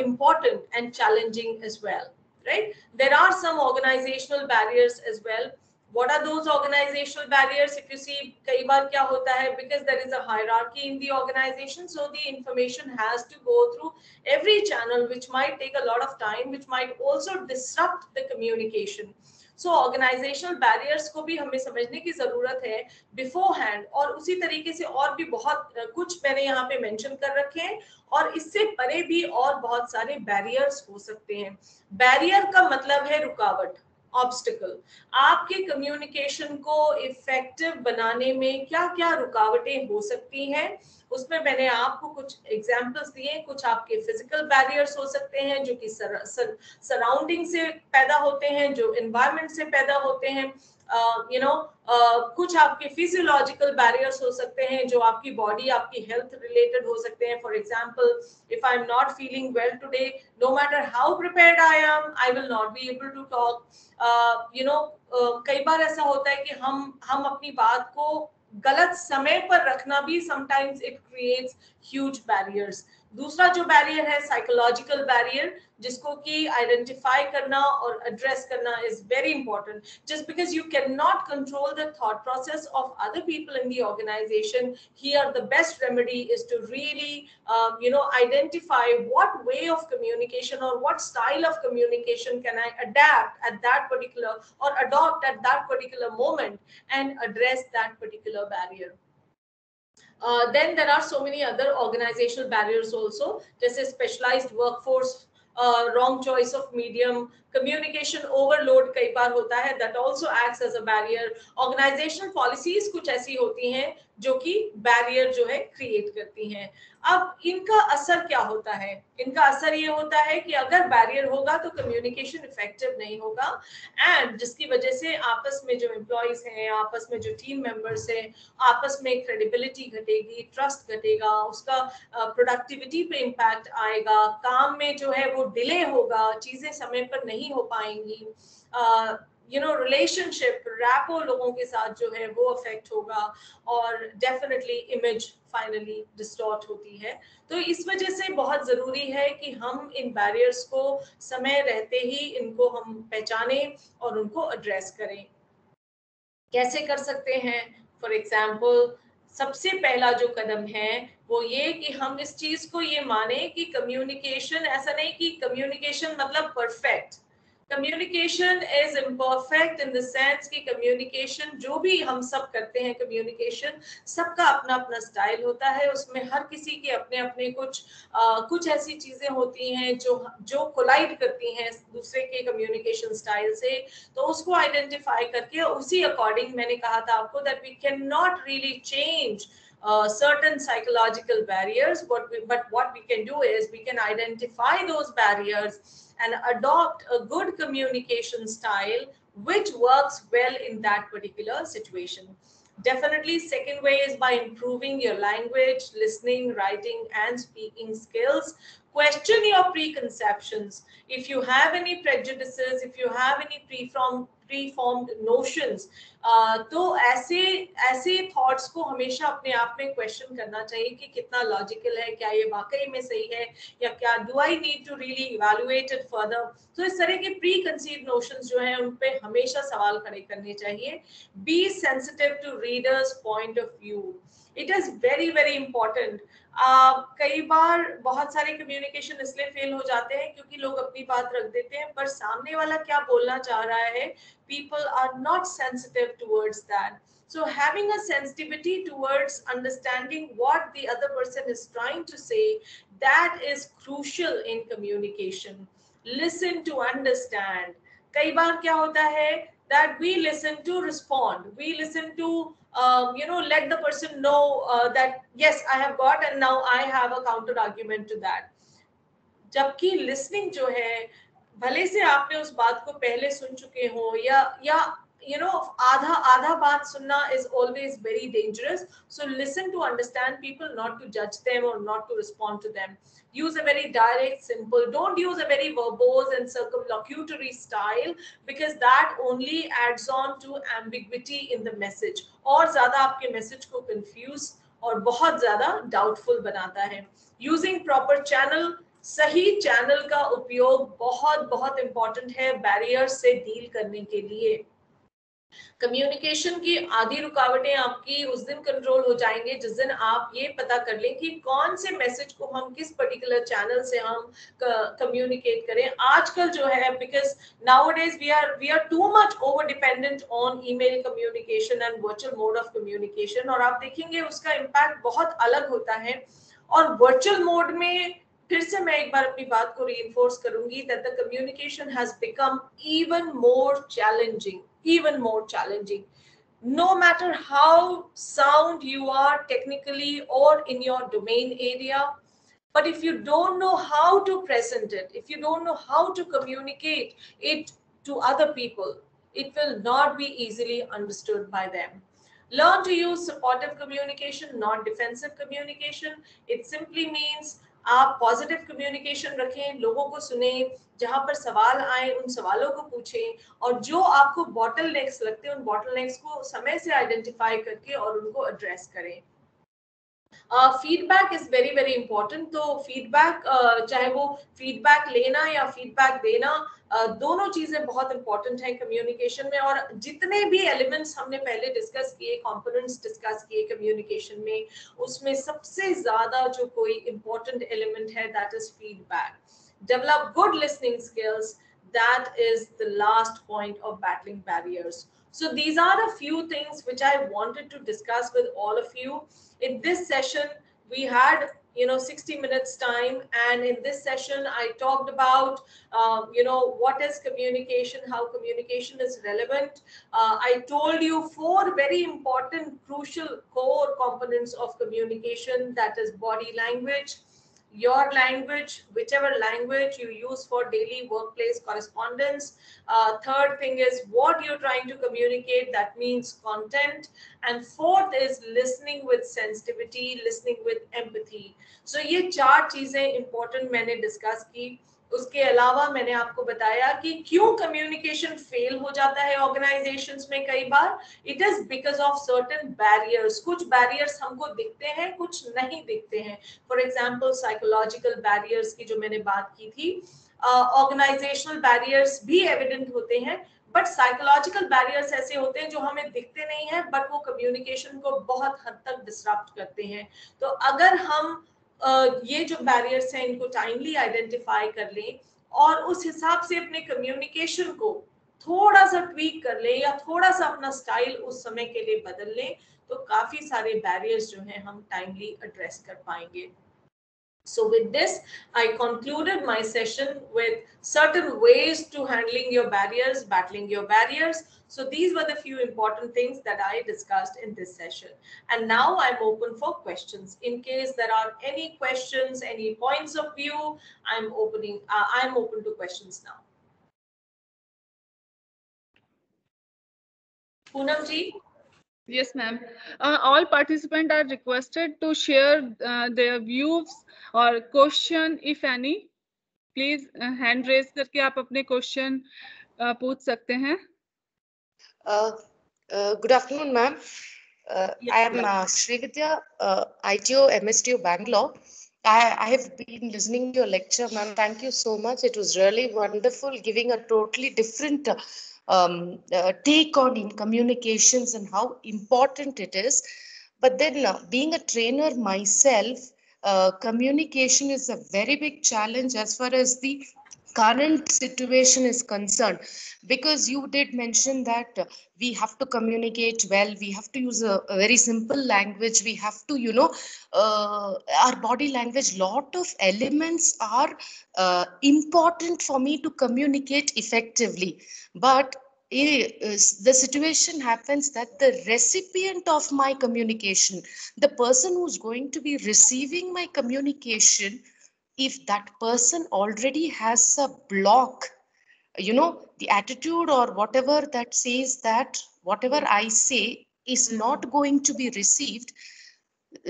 important and challenging as well, right? There are some organizational barriers as well. What are those organizational barriers? If you see, कई बार क्या होता है, because there is a hierarchy in the organization, so the information has to go through every channel, which might take a lot of time, which might also disrupt the communication. So organizational barriers को भी हमें समझने की जरूरत है beforehand, और उसी तरीके से और भी बहुत कुछ मैंने यहाँ पे मेंशन कर रखे हैं, और इससे परे भी और बहुत सारे बैरियर्स हो सकते हैं। बैरियर का मतलब है रुकावट, ऑब्स्टिकल। आपके कम्युनिकेशन को इफेक्टिव बनाने में क्या क्या रुकावटें हो सकती हैं, उसमें मैंने आपको कुछ एग्जांपल्स दिए। कुछ आपके फिजिकल बैरियर्स हो सकते हैं जो कि सराउंडिंग से पैदा होते हैं, जो एनवायरनमेंट से पैदा होते हैं। कुछ आपके फिजियोलॉजिकल बैरियर्स हो सकते हैं जो आपकी बॉडी, आपकी हेल्थ रिलेटेड हो सकते हैं। For example, if I am not feeling well today, no matter how prepared I am, I will not be able to talk. कई बार ऐसा होता है कि हम अपनी बात को गलत समय पर रखना भी sometimes it creates huge barriers. दूसरा जो बैरियर है साइकोलॉजिकल बैरियर, जिसको कि आइडेंटिफाई करना और एड्रेस करना is very important. Just because you can not control the thought process of other people in the organisation, here the best remedy is to really identify what way of communication और what style of communication can I adapt at that particular or adopt at that particular moment and address that particular barrier. Then there are so many other organizational barriers also, जैसे specialized workforce, wrong choice of medium, communication overload कई बार होता है, that also acts as a barrier. Organizational policies कुछ ऐसी होती हैं जो कि बैरियर जो है क्रिएट करती हैं। अब इनका असर क्या होता है? इनका असर ये होता है कि अगर बैरियर होगा तो कम्युनिकेशन इफेक्टिव नहीं होगा, एंड जिसकी वजह से आपस में जो एम्प्लॉइज हैं, आपस में जो टीम मेंबर्स हैं, आपस में क्रेडिबिलिटी घटेगी, ट्रस्ट घटेगा, उसका प्रोडक्टिविटी पे इम्पैक्ट आएगा, काम में जो है वो डिले होगा, चीजें समय पर नहीं हो पाएंगी, रिलेशनशिप, रैपो लोगों के साथ जो है वो अफेक्ट होगा, और डेफिनेटली इमेज फाइनली डिस्टॉर्ट होती है। तो इस वजह से बहुत जरूरी है कि हम इन बैरियर्स को समय रहते ही इनको हम पहचाने और उनको एड्रेस करें। कैसे कर सकते हैं? फॉर एग्जाम्पल, सबसे पहला जो कदम है वो ये कि हम इस चीज को ये माने कि कम्युनिकेशन, ऐसा नहीं कि कम्युनिकेशन मतलब perfect. Communication is imperfect in the sense कि कम्युनिकेशन जो भी हम सब करते हैं, कम्युनिकेशन सबका अपना अपना स्टाइल होता है, उसमें हर किसी के अपने अपने कुछ ऐसी चीजें होती हैं जो कोलाइड करती हैं दूसरे के कम्युनिकेशन स्टाइल से। तो उसको आइडेंटिफाई करके उसी अकॉर्डिंग, मैंने कहा था आपको that we can not really change certain psychological barriers, but what we can do is we can identify those barriers and adopt a good communication style which works well in that particular situation. Definitely, second way is by improving your language, listening, writing, and speaking skills. Question your preconceptions. If you have any prejudices, if you have any pre-formed notions, तो ऐसे thoughts को हमेशा अपने आप में question करना चाहिए कि कितना लॉजिकल है, क्या ये वाकई में सही है, या क्या do I need to really evaluate it further. तो इस तरह के प्री कंसीव्ड नोशंस जो हैं उन पे हमेशा सवाल खड़े करने चाहिए। Be sensitive to readers point of view, it is very very important. कई बार बहुत सारे कम्युनिकेशन इसलिए फेल हो जाते हैं क्योंकि लोग अपनी बात रख देते हैं, पर सामने वाला क्या बोलना चाह रहा है, people are not sensitive towards that. So having a sensitivity towards understanding what the other person is trying to say, that is crucial in communication. Listen to understand. कई बार क्या होता है that we listen to respond, we listen to let the person know that yes, I have got and now I have a counter argument to that. जबकि listening जो है, भले से आपने उस बात को पहले सुन चुके हो या आधा बात सुनना is always very dangerous. So listen to understand people, not to judge them or not to respond to them. Use a very direct, simple, don't use a very verbose and circumlocutory style, because that only adds on to ambiguity in the message, और ज्यादा आपके message को confuse और बहुत ज्यादा doubtful बनाता है. Using proper channel, सही चैनल का उपयोग बहुत बहुत इंपॉर्टेंट है बैरियर से डील करने के लिए. कम्युनिकेशन की आधी रुकावटें आपकी उस दिन कंट्रोल हो जाएंगे जिस दिन आप ये पता कर लें कि कौन से मैसेज को हम किस पर्टिकुलर चैनल से हम कम्युनिकेट करें. आजकल जो है, because nowadays we are too much over dependent on email communication and virtual mode of communication, और आप देखेंगे उसका इम्पैक्ट बहुत अलग होता है. और वर्चुअल मोड में फिर से मैं एक बार अपनी बात को रीइंफोर्स करूंगी that the communication has become even more challenging. No matter how sound you are technically or in your domain area, but if you don't know how to present it, if you don't know how to communicate it to other people, it will not be easily understood by them. Learn to use supportive communication, not defensive communication. It simply means आप positive communication रखें, लोगों को सुने, जहां पर सवाल आए उन सवालों को पूछें, और जो आपको बॉटल नेक्स लगते हैं उन बॉटल नेक्स को समय से आइडेंटिफाई करके और उनको एड्रेस करें. Feedback is very very important. तो फीडबैक, चाहे वो फीडबैक लेना या फीडबैक देना, दोनों चीजें बहुत इंपॉर्टेंट है कम्युनिकेशन में. और जितने भी एलिमेंट्स हमने पहले डिस्कस किए, कंपोनेंट्स डिस्कस किए कम्युनिकेशन में, उसमें सबसे ज्यादा जो कोई इंपॉर्टेंट एलिमेंट है that is feedback. Develop good listening skills, that is the last point of battling barriers. So these are a few things which I wanted to discuss with all of you. In this session, we had 60 minutes time, and in this session I talked about what is communication, how communication is relevant. I told you 4 very important crucial core components of communication, that is body language, your language, whichever language you use for daily workplace correspondence. Third thing is what you're trying to communicate, that means content. And fourth is listening with sensitivity, listening with empathy. So ये 4 चीजें important मैंने discuss की. उसके अलावा मैंने आपको बताया कि क्यों कम्युनिकेशन फेल हो जाता है ऑर्गेनाइजेशंस में कई बार. It is because of certain barriers. कुछ बैरियर्स हमको दिखते हैं, कुछ नहीं दिखते हैं. फॉर एग्जांपल साइकोलॉजिकल बैरियर्स की जो मैंने बात की थी. ऑर्गेनाइजेशनल बैरियर्स भी एविडेंट होते हैं, बट साइकोलॉजिकल बैरियर्स ऐसे होते हैं जो हमें दिखते नहीं है, बट वो कम्युनिकेशन को बहुत हद तक डिसरप्ट करते हैं. तो अगर हम ये जो बैरियर्स हैं इनको टाइमली आइडेंटिफाई कर लें और उस हिसाब से अपने कम्युनिकेशन को थोड़ा सा ट्वीक कर लें या थोड़ा सा अपना स्टाइल उस समय के लिए बदल लें, तो काफी सारे बैरियर्स जो हैं हम टाइमली एड्रेस कर पाएंगे. So with this, I concluded my session with certain ways to handling your barriers, battling your barriers. So these were the few important things that I discussed in this session. And now I'm open for questions. In case there are any questions, any points of view, I'm open to questions now. Poonam ji? Yes, ma'am. All participants are requested to share their views or question, if any. Please hand raise करके आप अपने question पूछ सकते हैं. Good afternoon, ma'am. I am Srividya, ITO, MSTO, Bangalore. I have been listening to your lecture, ma'am. Thank you so much. It was really wonderful, giving a totally different take on in communications and how important it is. But then, being a trainer myself, communication is a very big challenge as far as the current situation is concerned, because you did mention that we have to communicate well, we have to use a very simple language, we have to, our body language, lot of elements are important for me to communicate effectively. But the situation happens that the recipient of my communication, the person who's going to be receiving my communication, if that person already has a block, the attitude or whatever that says that whatever I say is not going to be received,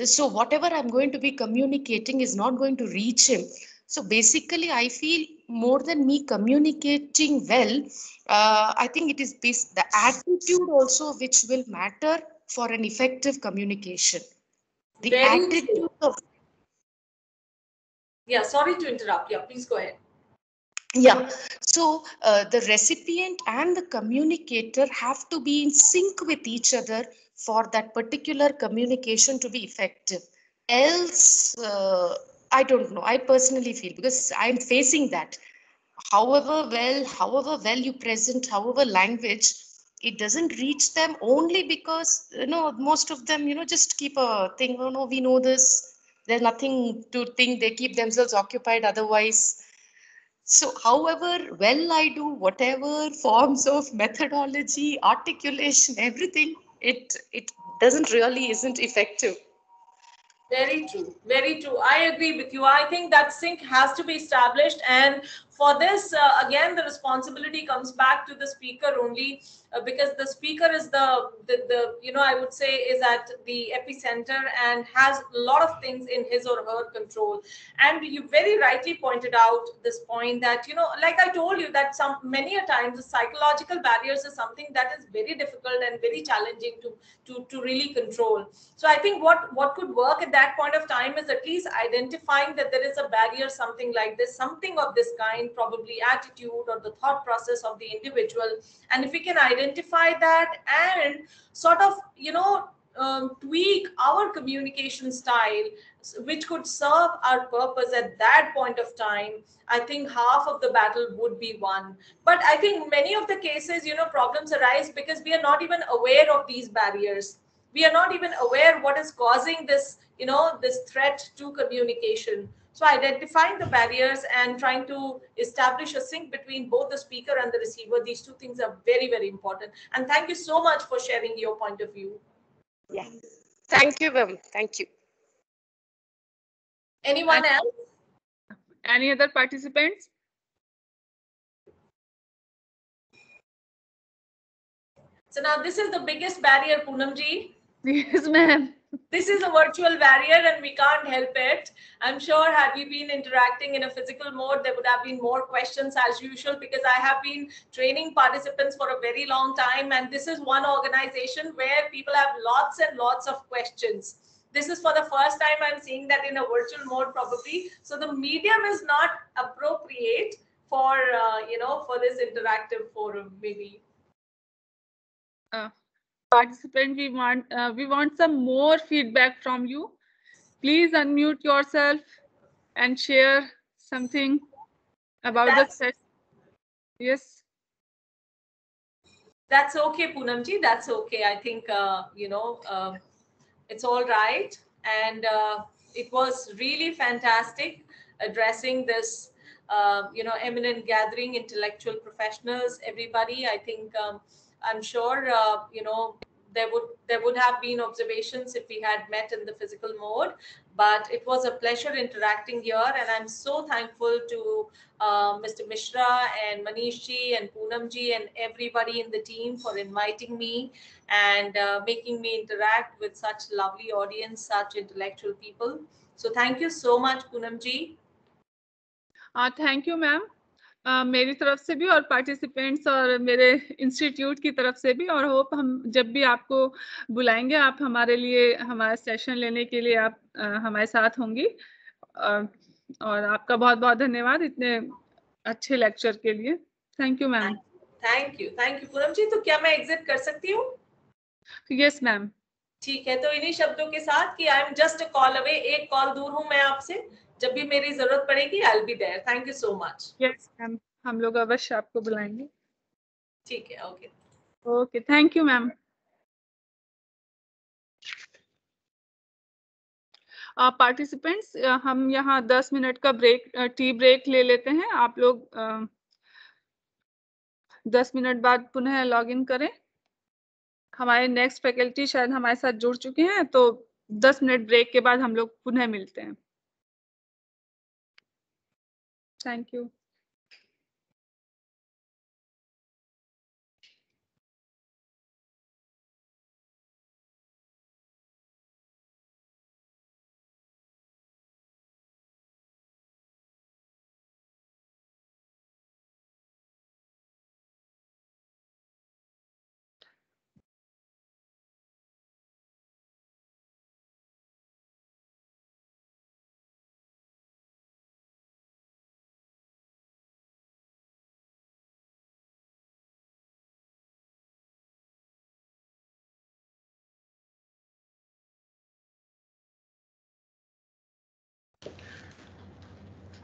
so whatever I'm going to be communicating is not going to reach him. So basically I feel more than me communicating well, I think it is the attitude also which will matter for an effective communication. The Very attitude true. of Yeah, sorry to interrupt. Yeah, please go ahead. Yeah, so the recipient and the communicator have to be in sync with each other for that particular communication to be effective. Else, I don't know. I personally feel, because I'm facing that. However well you present, however language, it doesn't reach them only because most of them just keep a thing. Oh no, we know this. There's nothing to think. They keep themselves occupied otherwise. So, however well I do, whatever forms of methodology, articulation, everything, it doesn't really isn't effective. Very true. Very true. I agree with you. I think that sync has to be established. And for this, again, the responsibility comes back to the speaker only, because the speaker is I would say, is at the epicenter and has a lot of things in his or her control. And you very rightly pointed out this point that, like I told you, that many a times the psychological barriers is something that is very difficult and very challenging to really control. So I think what could work at that point of time is at least identifying that there is a barrier, something like this, something of this kind, probably attitude or the thought process of the individual. And if we can identify that and sort of, tweak our communication style, which could serve our purpose at that point of time, I think half of the battle would be won. But I think many of the cases, problems arise because we are not even aware of these barriers. We are not even aware what is causing this, this threat to communication. So identifying the barriers and trying to establish a sync between both the speaker and the receiver, these two things are very, very important. And thank you so much for sharing your point of view. Yeah. Thank you, ma'am. Thank you. Anyone else? Any other participants? So now this is the biggest barrier, Poonamji. Yes, ma'am. This is a virtual barrier and we can't help it. I'm sure had we been interacting in a physical mode, there would have been more questions as usual, because I have been training participants for a very long time. And this is one organization where people have lots and lots of questions. This is for the first time I'm seeing that in a virtual mode probably. So the medium is not appropriate for, for this interactive forum maybe. Participant, we want some more feedback from you. Please unmute yourself and share something about the session. Yes. That's okay, Poonamji. That's okay. I think, it's all right. And it was really fantastic addressing this, eminent gathering, intellectual professionals, everybody. I think, I'm sure, there would have been observations if we had met in the physical mode. But it was a pleasure interacting here, and I'm so thankful to Mr. Mishra and Manish ji and Poonam ji and everybody in the team for inviting me and making me interact with such lovely audience, such intellectual people. So thank you so much, Poonam ji. Thank you, ma'am. मेरी तरफ से भी और participants और मेरे institute की तरफ से भी, और होप हम जब भी आपको बुलाएंगे आप हमारे लिए हमारा सेशन लेने के लिए आप हमारे साथ होंगी। और आपका बहुत बहुत धन्यवाद इतने अच्छे लेक्चर के लिए। Thank you ma'am. Thank you Poonam ji. तो क्या मैं एग्जिट कर सकती हूँ? Yes ma'am. ठीक है, तो इन्हीं शब्दों के साथ कि I am just a call away, एक कॉल दूर हूँ मैं आपसे, जब भी मेरी जरूरत पड़ेगी I will be there. Thank you so much. Yes ma'am, हम लोग अवश्य आपको बुलाएंगे। ठीक है, okay okay, thank you ma'am. Participants, हम यहाँ 10 मिनट का ब्रेक, टी ब्रेक ले लेते हैं। आप लोग 10 मिनट बाद पुनः लॉग इन करें। हमारे नेक्स्ट फैकल्टी शायद हमारे साथ जुड़ चुके हैं, तो 10 मिनट ब्रेक के बाद हम लोग पुनः मिलते हैं। Thank you.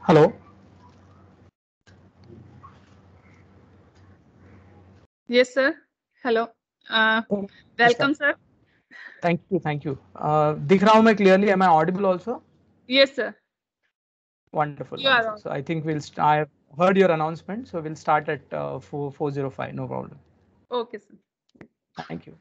Hello. Yes sir, hello, welcome sir. Thank you. दिख रहा हूँ मैं clearly? Am I audible also? Yes sir. Wonderful. You are on. So I think I have heard your announcement, so we'll start at 4:05. No problem. Okay sir. Thank you.